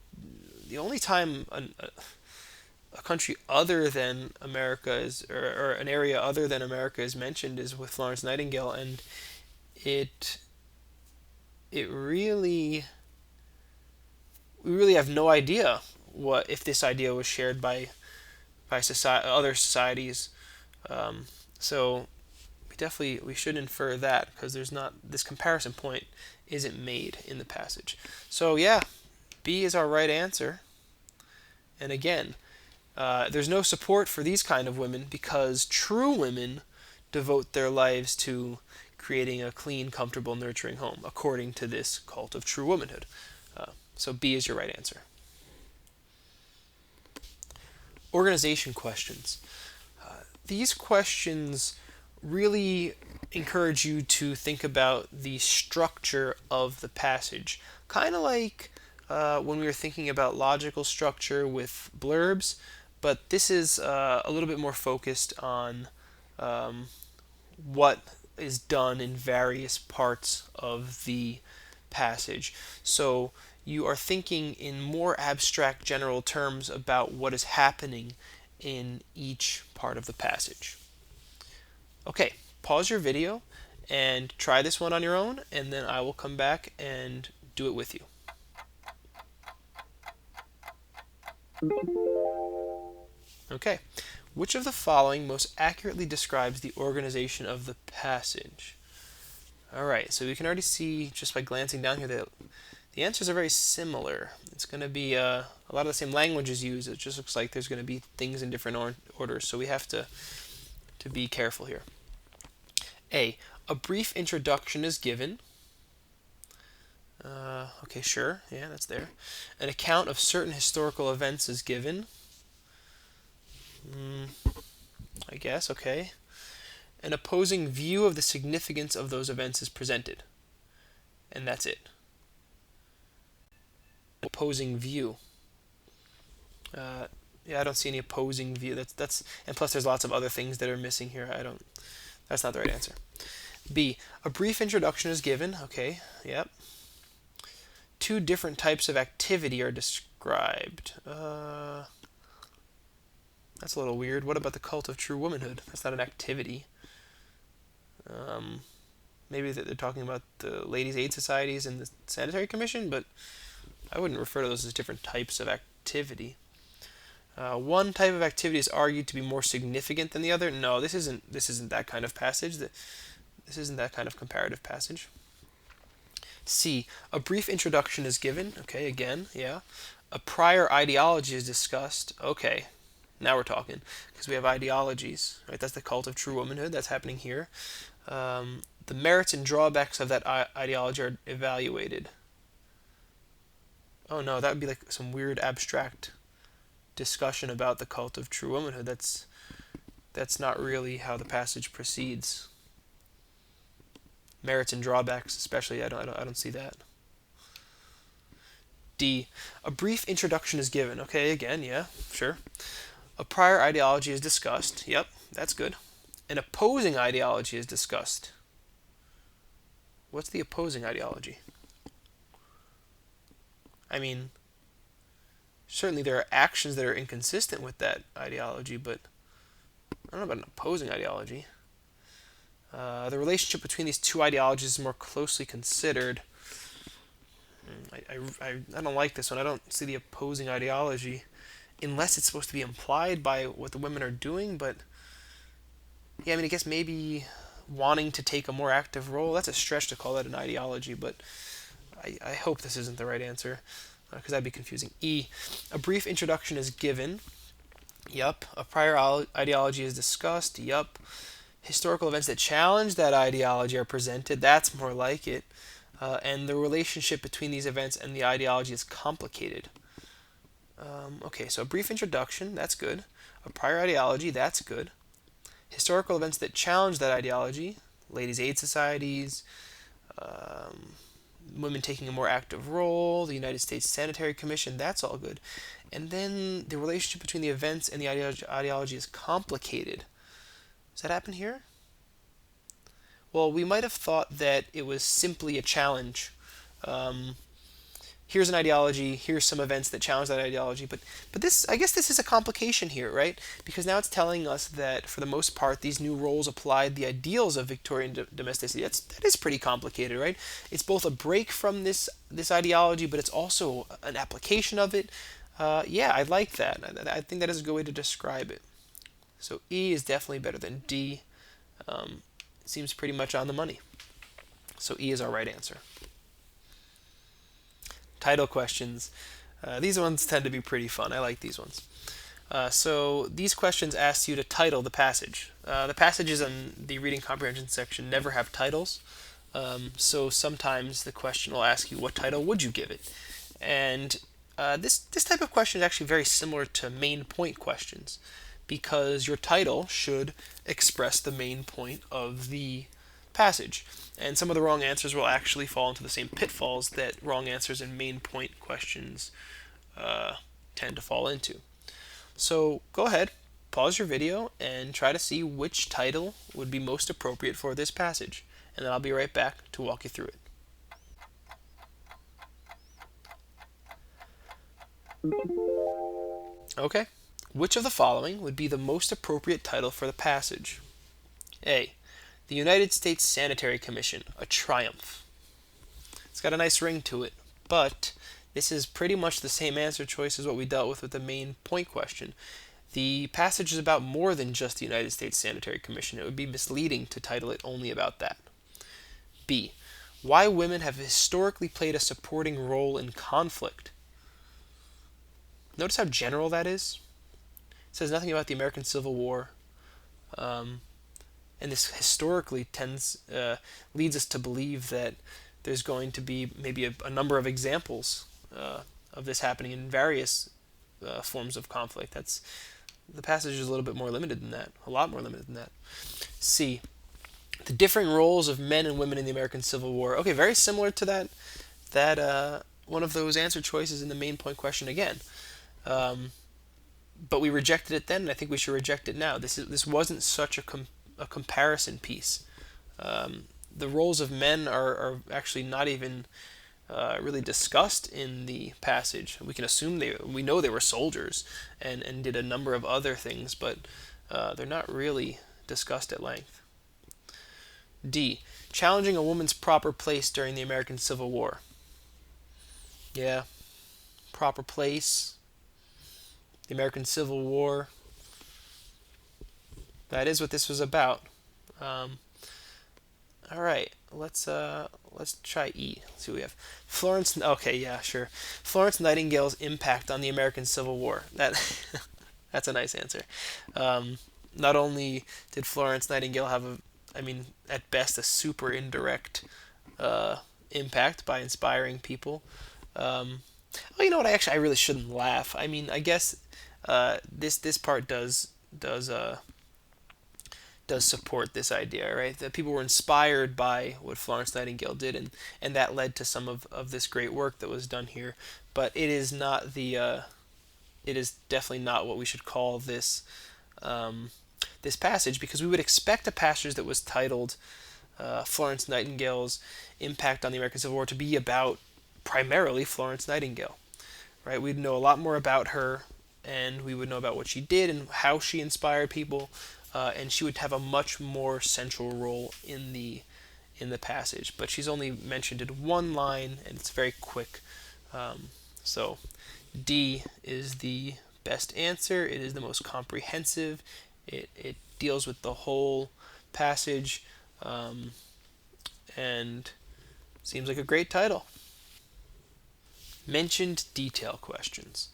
only time a country other than America or an area other than America is mentioned is with Florence Nightingale, and it really, we really have no idea what if this idea was shared by other societies. So we should infer that, because there's not, this comparison point isn't made in the passage. So yeah, B is our right answer. And again, there's no support for these kind of women because true women devote their lives to creating a clean, comfortable, nurturing home, according to this cult of true womanhood. So B is your right answer. Organization questions. These questions really encourage you to think about the structure of the passage, kind of like when we were thinking about logical structure with blurbs, but this is a little bit more focused on what is done in various parts of the passage. So you are thinking in more abstract general terms about what is happening in each part of the passage. Okay, pause your video and try this one on your own, and then I will come back and do it with you. Okay, which of the following most accurately describes the organization of the passage? Alright, so we can already see just by glancing down here that the answers are very similar. It's going to be a lot of the same language is used. It just looks like there's going to be things in different orders, so we have to be careful here. A. A brief introduction is given. Okay, sure. Yeah, that's there. An account of certain historical events is given. I guess, okay. An opposing view of the significance of those events is presented. And that's it. Opposing view. Yeah, I don't see any opposing view. That's and plus there's lots of other things that are missing here. That's not the right answer. B. A brief introduction is given. Okay, yep. Two different types of activity are described. That's a little weird. What about the cult of true womanhood? That's not an activity. Um, Maybe they're talking about the ladies' aid societies and the sanitary commission, but I wouldn't refer to those as different types of activity. One type of activity is argued to be more significant than the other. No, this isn't that kind of passage. This isn't that kind of comparative passage. C. A brief introduction is given. Okay, again, yeah. A prior ideology is discussed. Okay, now we're talking, because we have ideologies, right? That's the cult of true womanhood. That's happening here. The merits and drawbacks of that ideology are evaluated. Oh no, that would be like some weird abstract discussion about the cult of true womanhood. That's not really how the passage proceeds. Merits and drawbacks, especially, I don't see that. D. A brief introduction is given. Okay, again, yeah, sure. A prior ideology is discussed. Yep, that's good. An opposing ideology is discussed. What's the opposing ideology? I mean, certainly there are actions that are inconsistent with that ideology, but I don't know about an opposing ideology. The relationship between these two ideologies is more closely considered. I don't like this one. I don't see the opposing ideology, unless it's supposed to be implied by what the women are doing, but yeah, I mean, I guess maybe wanting to take a more active role, that's a stretch to call that an ideology, but I hope this isn't the right answer, because that'd be confusing. E. A brief introduction is given. Yup. A prior ideology is discussed. Yup. Historical events that challenge that ideology are presented. That's more like it. And the relationship between these events and the ideology is complicated. Okay, so a brief introduction, that's good. A prior ideology, that's good. Historical events that challenge that ideology, ladies' aid societies, women taking a more active role, the United States Sanitary Commission, that's all good. And then the relationship between the events and the ideology is complicated. Does that happen here? Well, we might have thought that it was simply a challenge. Here's an ideology, here's some events that challenge that ideology, but this, I guess this is a complication here, right? Because now it's telling us that for the most part these new roles applied the ideals of Victorian domesticity. That is pretty complicated, right? It's both a break from this ideology, but it's also an application of it. Yeah, I like that. I think that is a good way to describe it. So E is definitely better than D. It seems pretty much on the money. So E is our right answer. Title questions. These ones tend to be pretty fun. I like these ones. So these questions ask you to title the passage. The passages in the reading comprehension section never have titles. So sometimes the question will ask you, what title would you give it? And this type of question is actually very similar to main point questions, because your title should express the main point of the passage. And some of the wrong answers will actually fall into the same pitfalls that wrong answers in main point questions tend to fall into. So go ahead, pause your video, and try to see which title would be most appropriate for this passage. And then I'll be right back to walk you through it. Okay, which of the following would be the most appropriate title for the passage? A. The United States Sanitary Commission, a triumph. It's got a nice ring to it, but this is pretty much the same answer choice as what we dealt with the main point question. The passage is about more than just the United States Sanitary Commission. It would be misleading to title it only about that. B. Why women have historically played a supporting role in conflict. Notice how general that is. It says nothing about the American Civil War. And this historically leads us to believe that there's going to be maybe a number of examples of this happening in various forms of conflict. The passage is a little bit more limited than that, a lot more limited than that. C. The differing roles of men and women in the American Civil War. Okay, very similar to that one of those answer choices in the main point question again. But we rejected it then, and I think we should reject it now. This wasn't such a comparison piece. The roles of men are actually not even really discussed in the passage. We can assume we know they were soldiers and did a number of other things, but they're not really discussed at length. D. Challenging a woman's proper place during the American Civil War. Yeah, proper place, the American Civil War. That is what this was about. Um, all right, let's try E. Let's see what we have. Florence. Okay, yeah, sure. Florence Nightingale's impact on the American Civil War. That's a nice answer. Um, Not only did Florence Nightingale have at best, a super indirect uh, impact by inspiring people. Um, oh, you know what? I really shouldn't laugh. I guess this part does support this idea, right? That people were inspired by what Florence Nightingale did, and that led to some of this great work that was done here. But it is definitely not what we should call this passage, because we would expect a passage that was titled Florence Nightingale's impact on the American Civil War to be about primarily Florence Nightingale, right? We'd know a lot more about her, and we would know about what she did and how she inspired people, and she would have a much more central role in the passage. But she's only mentioned in one line, and it's very quick. So D is the best answer. It is the most comprehensive. It deals with the whole passage, and seems like a great title. Mentioned detail questions.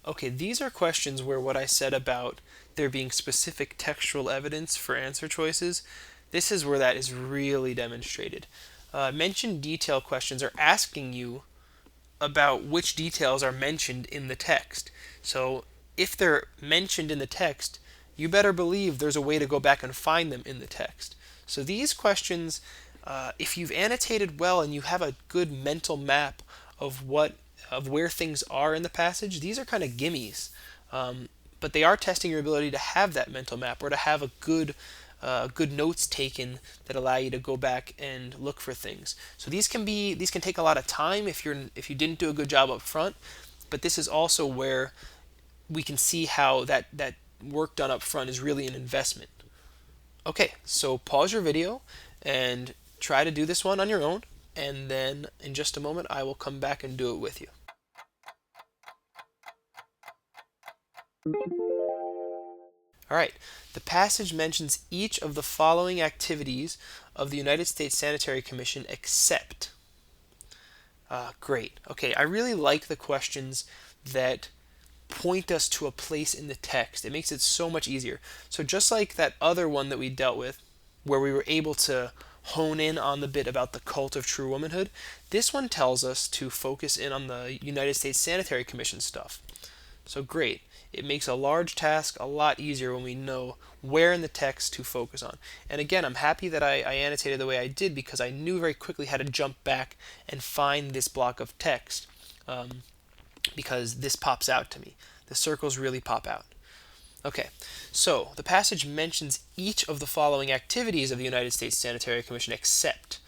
Okay, these are questions where what I said about there being specific textual evidence for answer choices, this is where that is really demonstrated. Mentioned detail questions are asking you about which details are mentioned in the text. So if they're mentioned in the text, you better believe there's a way to go back and find them in the text. So these questions, if you've annotated well and you have a good mental map of where things are in the passage, these are kind of gimmies. But they are testing your ability to have that mental map, or to have a good notes taken that allow you to go back and look for things. So these can take a lot of time if you didn't do a good job up front, but this is also where we can see how that work done up front is really an investment. Okay, so pause your video and try to do this one on your own, and then in just a moment I will come back and do it with you. All right, the passage mentions each of the following activities of the United States Sanitary Commission except. Great. Okay, I really like the questions that point us to a place in the text. It makes it so much easier. So just like that other one that we dealt with, where we were able to hone in on the bit about the cult of true womanhood, this one tells us to focus in on the United States Sanitary Commission stuff. So great. It makes a large task a lot easier when we know where in the text to focus on. And again, I'm happy that I annotated the way I did, because I knew very quickly how to jump back and find this block of text, because this pops out to me. The circles really pop out. Okay, so the passage mentions each of the following activities of the United States Sanitary Commission except.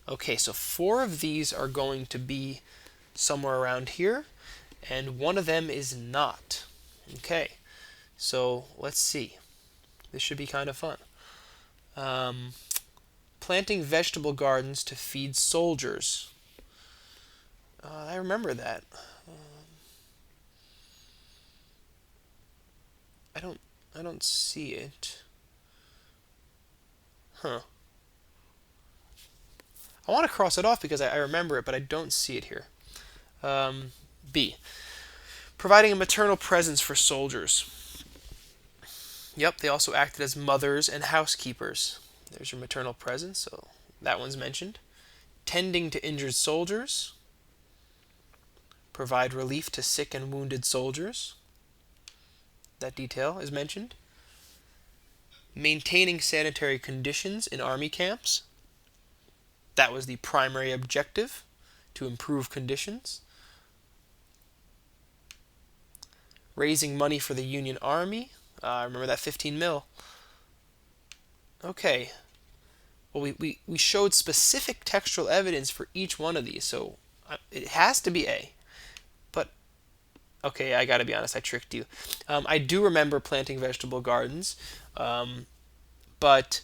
Okay, so 4 of these are going to be somewhere around here, and one of them is not. Okay, so let's see. This should be kind of fun. Planting vegetable gardens to feed soldiers. I remember that. I don't see it. Huh. I want to cross it off because I remember it, but I don't see it here. B. Providing a maternal presence for soldiers. Yep, they also acted as mothers and housekeepers. There's your maternal presence, so that one's mentioned. Tending to injured soldiers. Provide relief to sick and wounded soldiers. That detail is mentioned. Maintaining sanitary conditions in army camps. That was the primary objective, to improve conditions. Raising money for the Union Army. Remember that 15 mil. Okay. Well, we showed specific textual evidence for each one of these, so It has to be A. But okay, I gotta be honest, I tricked you. I do remember planting vegetable gardens, but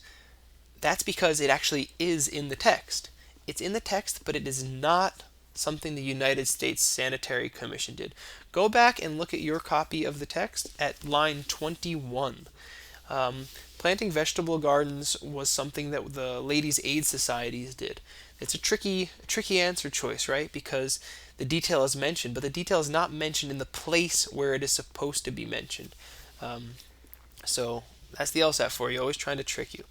that's because it actually is in the text. It's in the text, but it is not something the United States Sanitary Commission did. Go back and look at your copy of the text at line 21. Um, Planting vegetable gardens was something that the ladies' aid societies did. It's a tricky answer choice, right? Because the detail is mentioned, but the detail is not mentioned in the place where it is supposed to be mentioned. Um, so that's the LSAT for you, always trying to trick you.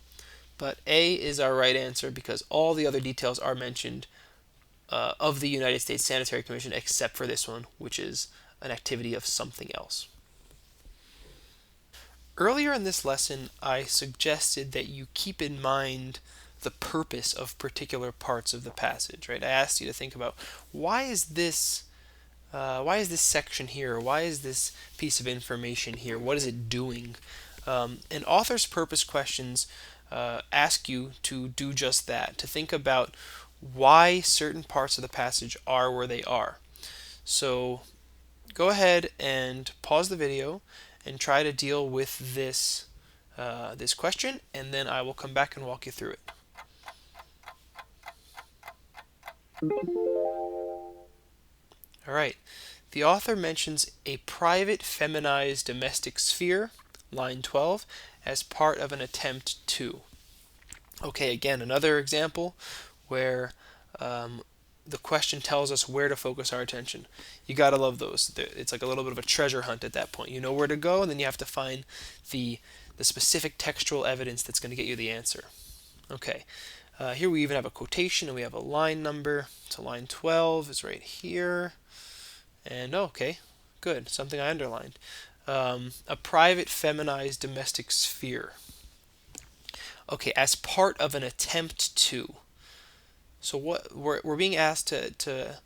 But A is our right answer because all the other details are mentioned of the United States Sanitary Commission except for this one, which is an activity of something else. Earlier in this lesson, I suggested that you keep in mind the purpose of particular parts of the passage, right? I asked you to think about why is this section here? Why is this piece of information here? What is it doing? And author's purpose questions ask you to do just that, to think about why certain parts of the passage are where they are. So go ahead and pause the video and try to deal with this question, and then I will come back and walk you through it. All right. The author mentions a private feminized domestic sphere, line 12, as part of an attempt to. Okay, again, another example where the question tells us where to focus our attention. You gotta love those. It's like a little bit of a treasure hunt at that point. You know where to go, and then you have to find the specific textual evidence that's going to get you the answer. Okay, here we even have a quotation, and we have a line number. So line 12 is right here. And okay, good, something I underlined. A private feminized domestic sphere. Okay, as part of an attempt to. So what we're being asked to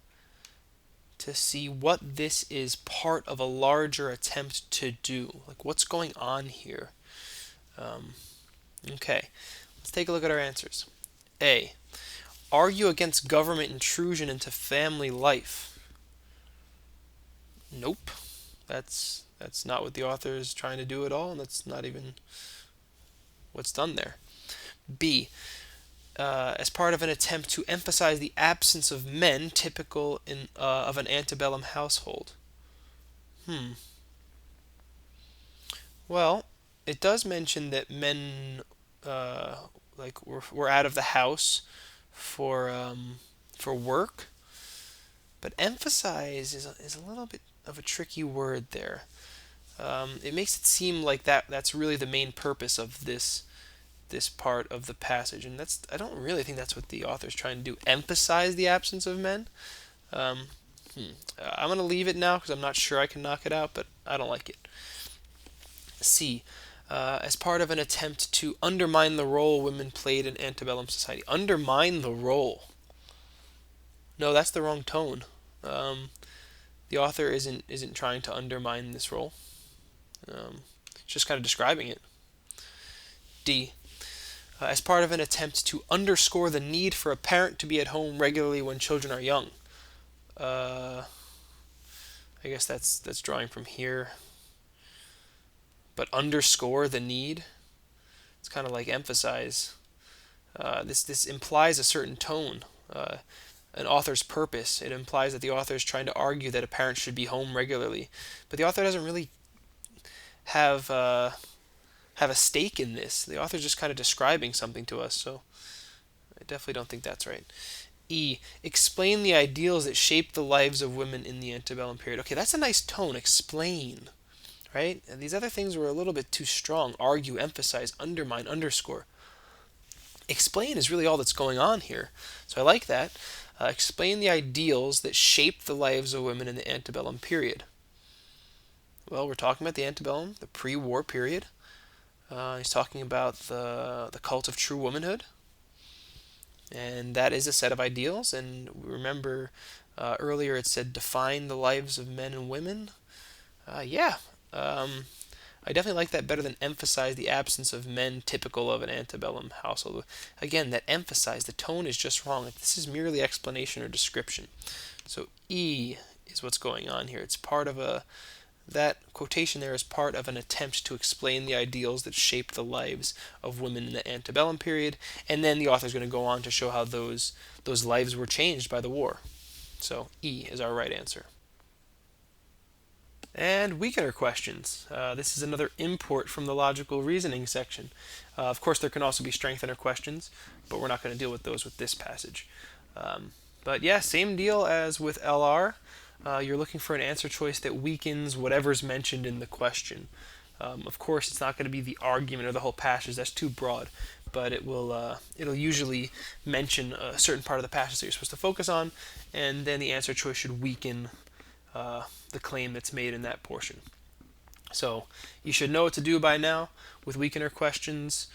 see what this is part of a larger attempt to do. Like what's going on here? Okay, let's take a look at our answers. A. Argue against government intrusion into family life. Nope. That's not what the author is trying to do at all, and that's not even what's done there. B. As part of an attempt to emphasize the absence of men typical of an antebellum household. Well, it does mention that men were out of the house for work, but emphasize is a little bit of a tricky word there. It makes it seem like that's really the main purpose of this part of the passage, and I don't really think that's what the author's trying to do. Emphasize the absence of men. Um, I'm gonna leave it now because I'm not sure I can knock it out, but I don't like it. C. As part of an attempt to undermine the role women played in antebellum society. Undermine the role. No, that's the wrong tone. The author isn't trying to undermine this role. It's just kind of describing it. D. As part of an attempt to underscore the need for a parent to be at home regularly when children are young. I guess that's drawing from here. But underscore the need. It's kind of like emphasize. This implies a certain tone, an author's purpose. It implies that the author is trying to argue that a parent should be home regularly, but the author doesn't really have have a stake in this. The author's just kind of describing something to us, so I definitely don't think that's right. E. Explain the ideals that shape the lives of women in the antebellum period. Okay, that's a nice tone. Explain. Right? And these other things were a little bit too strong. Argue, emphasize, undermine, underscore. Explain is really all that's going on here. So I like that. Explain the ideals that shape the lives of women in the antebellum period. Well, we're talking about the antebellum, the pre-war period. He's talking about the cult of true womanhood. And that is a set of ideals. And remember, earlier it said define the lives of men and women. Yeah, I definitely like that better than emphasize the absence of men typical of an antebellum household. Again, that emphasize, the tone is just wrong. This is merely explanation or description. So E is what's going on here. It's part of that quotation there is part of an attempt to explain the ideals that shaped the lives of women in the antebellum period, and then the author is going to go on to show how those lives were changed by the war. So E is our right answer. And weakener questions. This is another import from the logical reasoning section. Of course, there can also be strengthener questions, but we're not going to deal with those with this passage. But yeah, same deal as with LR. You're looking for an answer choice that weakens whatever's mentioned in the question. Of course, it's not going to be the argument or the whole passage. That's too broad. But it'll usually mention a certain part of the passage that you're supposed to focus on, and then the answer choice should weaken the claim that's made in that portion. So you should know what to do by now with weakener questions.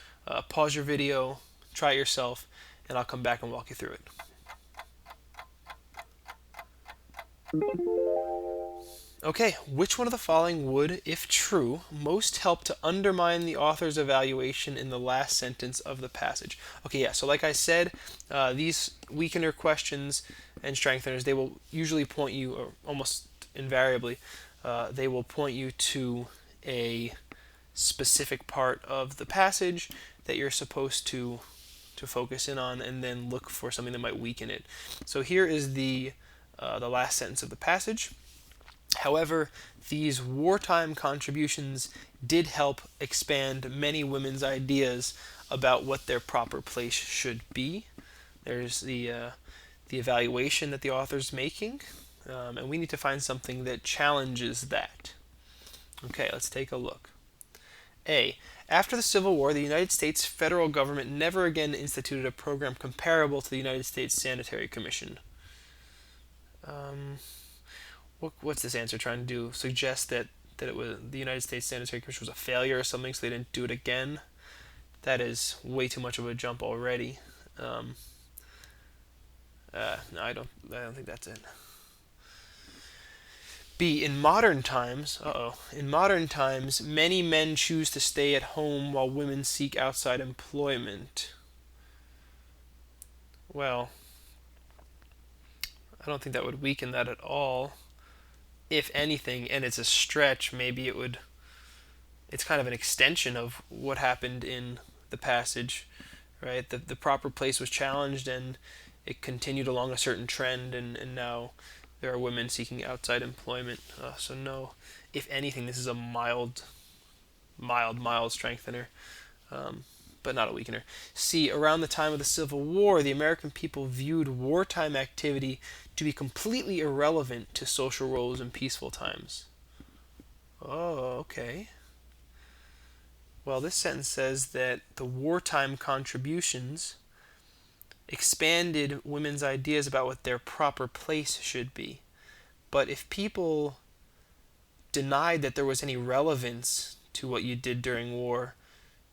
Pause your video, try it yourself, and I'll come back and walk you through it. Okay, which one of the following would, if true, most help to undermine the author's evaluation in the last sentence of the passage? Okay, yeah, so like I said, these weakener questions and strengtheners, they will usually point you, or almost invariably, they will point you to a specific part of the passage that you're supposed to focus in on, and then look for something that might weaken it. So here is the last sentence of the passage. However, these wartime contributions did help expand many women's ideas about what their proper place should be. There's the evaluation that the author's making, and we need to find something that challenges that. Okay, let's take a look. A. After the Civil War, the United States federal government never again instituted a program comparable to the United States Sanitary Commission. What's this answer trying to do? Suggest that it was the United States Sanitary Commission was a failure or something, so they didn't do it again. That is way too much of a jump already. No, I don't think that's it. B. In modern times, many men choose to stay at home while women seek outside employment. Well, I don't think that would weaken that at all. If anything, and it's a stretch, maybe it's kind of an extension of what happened in the passage, right? The proper place was challenged, and it continued along a certain trend, and now there are women seeking outside employment. So no, if anything, this is a mild strengthener, but not a weakener. C. Around the time of the Civil War, the American people viewed wartime activity to be completely irrelevant to social roles in peaceful times. Oh, okay. Well, this sentence says that the wartime contributions expanded women's ideas about what their proper place should be. But if people denied that there was any relevance to what you did during war,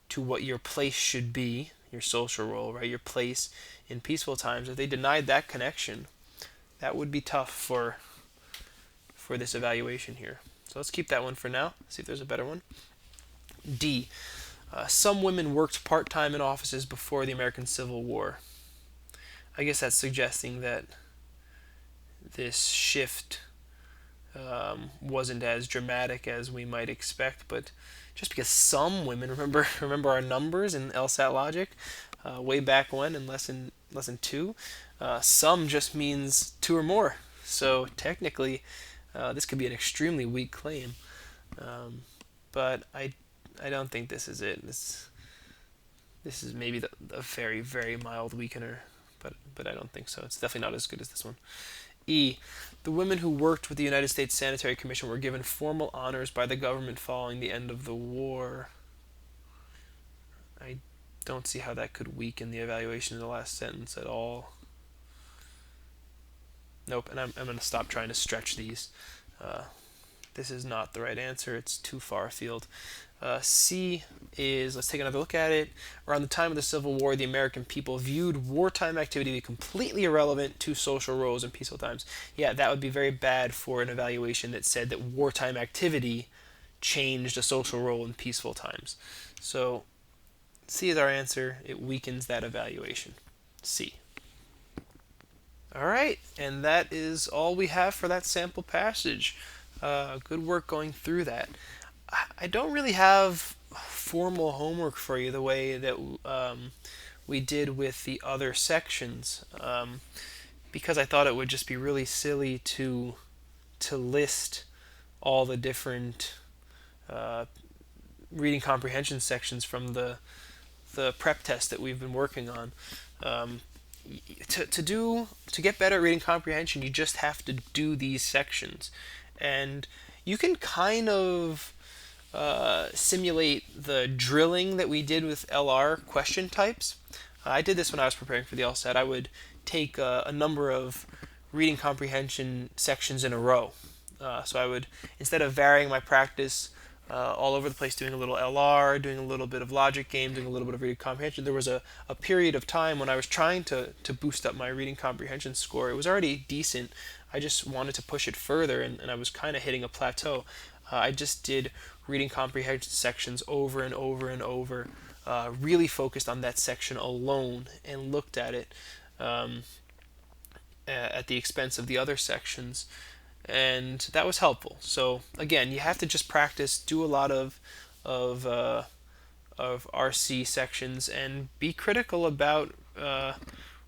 to what your place should be, your social role, right, your place in peaceful times, if they denied that connection, that would be tough for this evaluation here. So let's keep that one for now. See if there's a better one. D. Some women worked part-time in offices before the American Civil War. I guess that's suggesting that this shift wasn't as dramatic as we might expect, but just because some women, remember our numbers in LSAT logic way back when in lesson 2, some just means 2 or more. So technically, this could be an extremely weak claim, but I don't think this is it. This is maybe a very, very mild weakener, but I don't think so. It's definitely not as good as this one. E. The women who worked with the United States Sanitary Commission were given formal honors by the government following the end of the war. I don't see how that could weaken the evaluation in the last sentence at all. Nope, and I'm going to stop trying to stretch these. This is not the right answer. It's too far afield. C is, let's take another look at it. Around the time of the Civil War, the American people viewed wartime activity to be completely irrelevant to social roles in peaceful times. Yeah, that would be very bad for an evaluation that said that wartime activity changed a social role in peaceful times. So C is our answer. It weakens that evaluation. C. All right, and that is all we have for that sample passage. Good work going through that. I don't really have formal homework for you the way that we did with the other sections, because I thought it would just be really silly to list all the different uh, reading comprehension sections from the prep test that we've been working on. Um, to get better at reading comprehension, you just have to do these sections, and you can kind of simulate the drilling that we did with LR question types. I did this when I was preparing for the LSAT. I would take a number of reading comprehension sections in a row. So I would, instead of varying my practice all over the place, doing a little LR, doing a little bit of logic game, doing a little bit of reading comprehension, there was a period of time when I was trying to boost up my reading comprehension score. It was already decent. I just wanted to push it further, and I was kind of hitting a plateau. I just did reading comprehension sections over and over and over, really focused on that section alone and looked at it um, at the expense of the other sections, and that was helpful. So again, you have to just practice, do a lot of of RC sections, and be critical about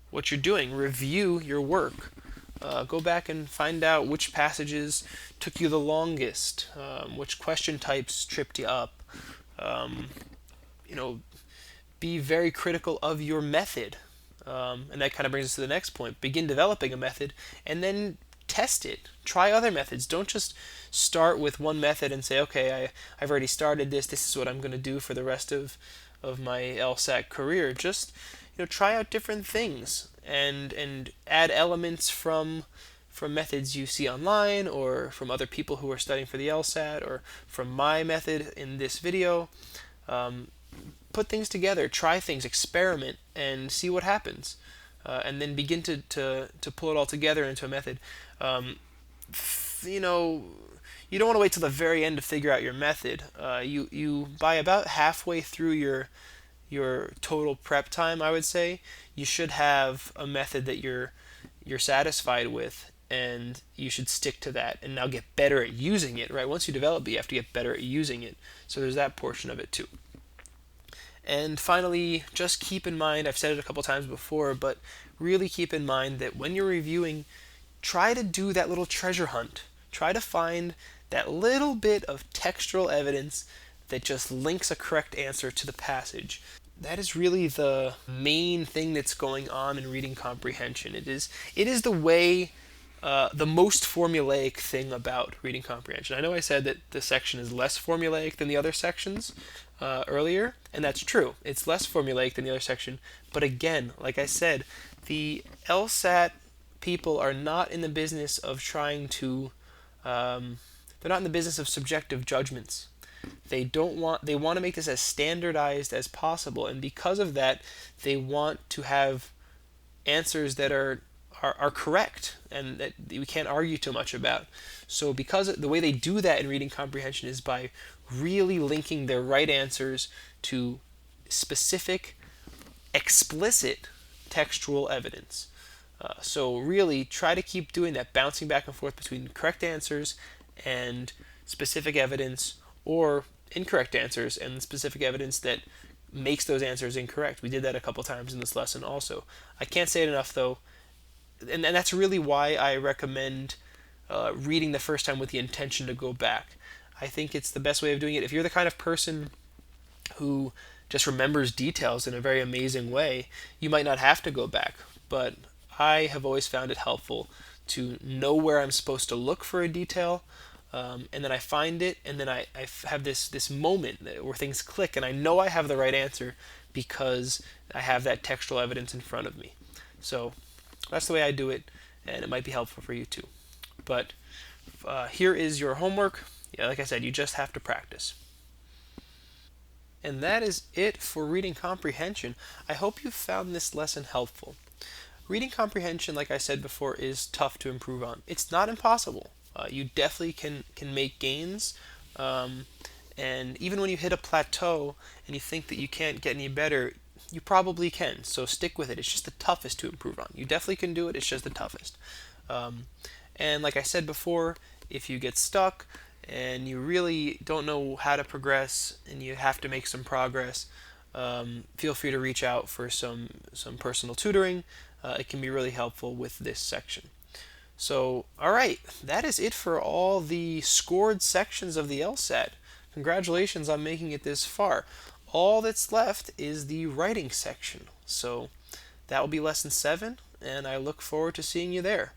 what you're doing. Review your work. Go back and find out which passages took you the longest, which question types tripped you up. Um, you know, be very critical of your method. And that kind of brings us to the next point. Begin developing a method and then test it. Try other methods. Don't just start with one method and say, okay, I've already started this. This is what I'm going to do for the rest of my LSAT career. Just try out different things and add elements from methods you see online or from other people who are studying for the LSAT or from my method in this video. Um, Put things together, try things, experiment, and see what happens. And then begin to pull it all together into a method. Um, you know, you don't want to wait till the very end to figure out your method. You by about halfway through your total prep time, I would say, you should have a method that you're satisfied with, and you should stick to that and now get better at using it. Right? Once you develop it, you have to get better at using it. So there's that portion of it too. And finally, just keep in mind, I've said it a couple times before, but really keep in mind that when you're reviewing, try to do that little treasure hunt. Try to find that little bit of textual evidence that just links a correct answer to the passage. That is really the main thing that's going on in reading comprehension. It is the most formulaic thing about reading comprehension. I know I said that this section is less formulaic than the other sections earlier, and that's true. It's less formulaic than the other section, but again, like I said, the LSAT people are not in the business of trying to. They're not in the business of subjective judgments. They want to make this as standardized as possible, and because of that, they want to have answers that are correct and that we can't argue too much about. So because the way they do that in reading comprehension is by really linking their right answers to specific, explicit textual evidence. So really try to keep doing that, bouncing back and forth between correct answers and specific evidence, or incorrect answers and specific evidence that makes those answers incorrect. We did that a couple times in this lesson also. I can't say it enough though, and that's really why I recommend reading the first time with the intention to go back. I think it's the best way of doing it. If you're the kind of person who just remembers details in a very amazing way, you might not have to go back. But I have always found it helpful to know where I'm supposed to look for a detail, and then I find it, and then I have this moment where things click, and I know I have the right answer because I have that textual evidence in front of me. So that's the way I do it, and it might be helpful for you too. But here is your homework. Yeah, like I said, you just have to practice. And that is it for reading comprehension. I hope you found this lesson helpful. Reading comprehension, like I said before, is tough to improve on. It's not impossible. You definitely can make gains. Um, and even when you hit a plateau and you think that you can't get any better, you probably can. So stick with it. It's just the toughest to improve on. You definitely can do it. It's just the toughest. Um, and like I said before, if you get stuck and you really don't know how to progress and you have to make some progress, feel free to reach out for some personal tutoring. It can be really helpful with this section. So, all right, that is it for all the scored sections of the LSAT. Congratulations on making it this far. All that's left is the writing section. So, that will be lesson 7, and I look forward to seeing you there.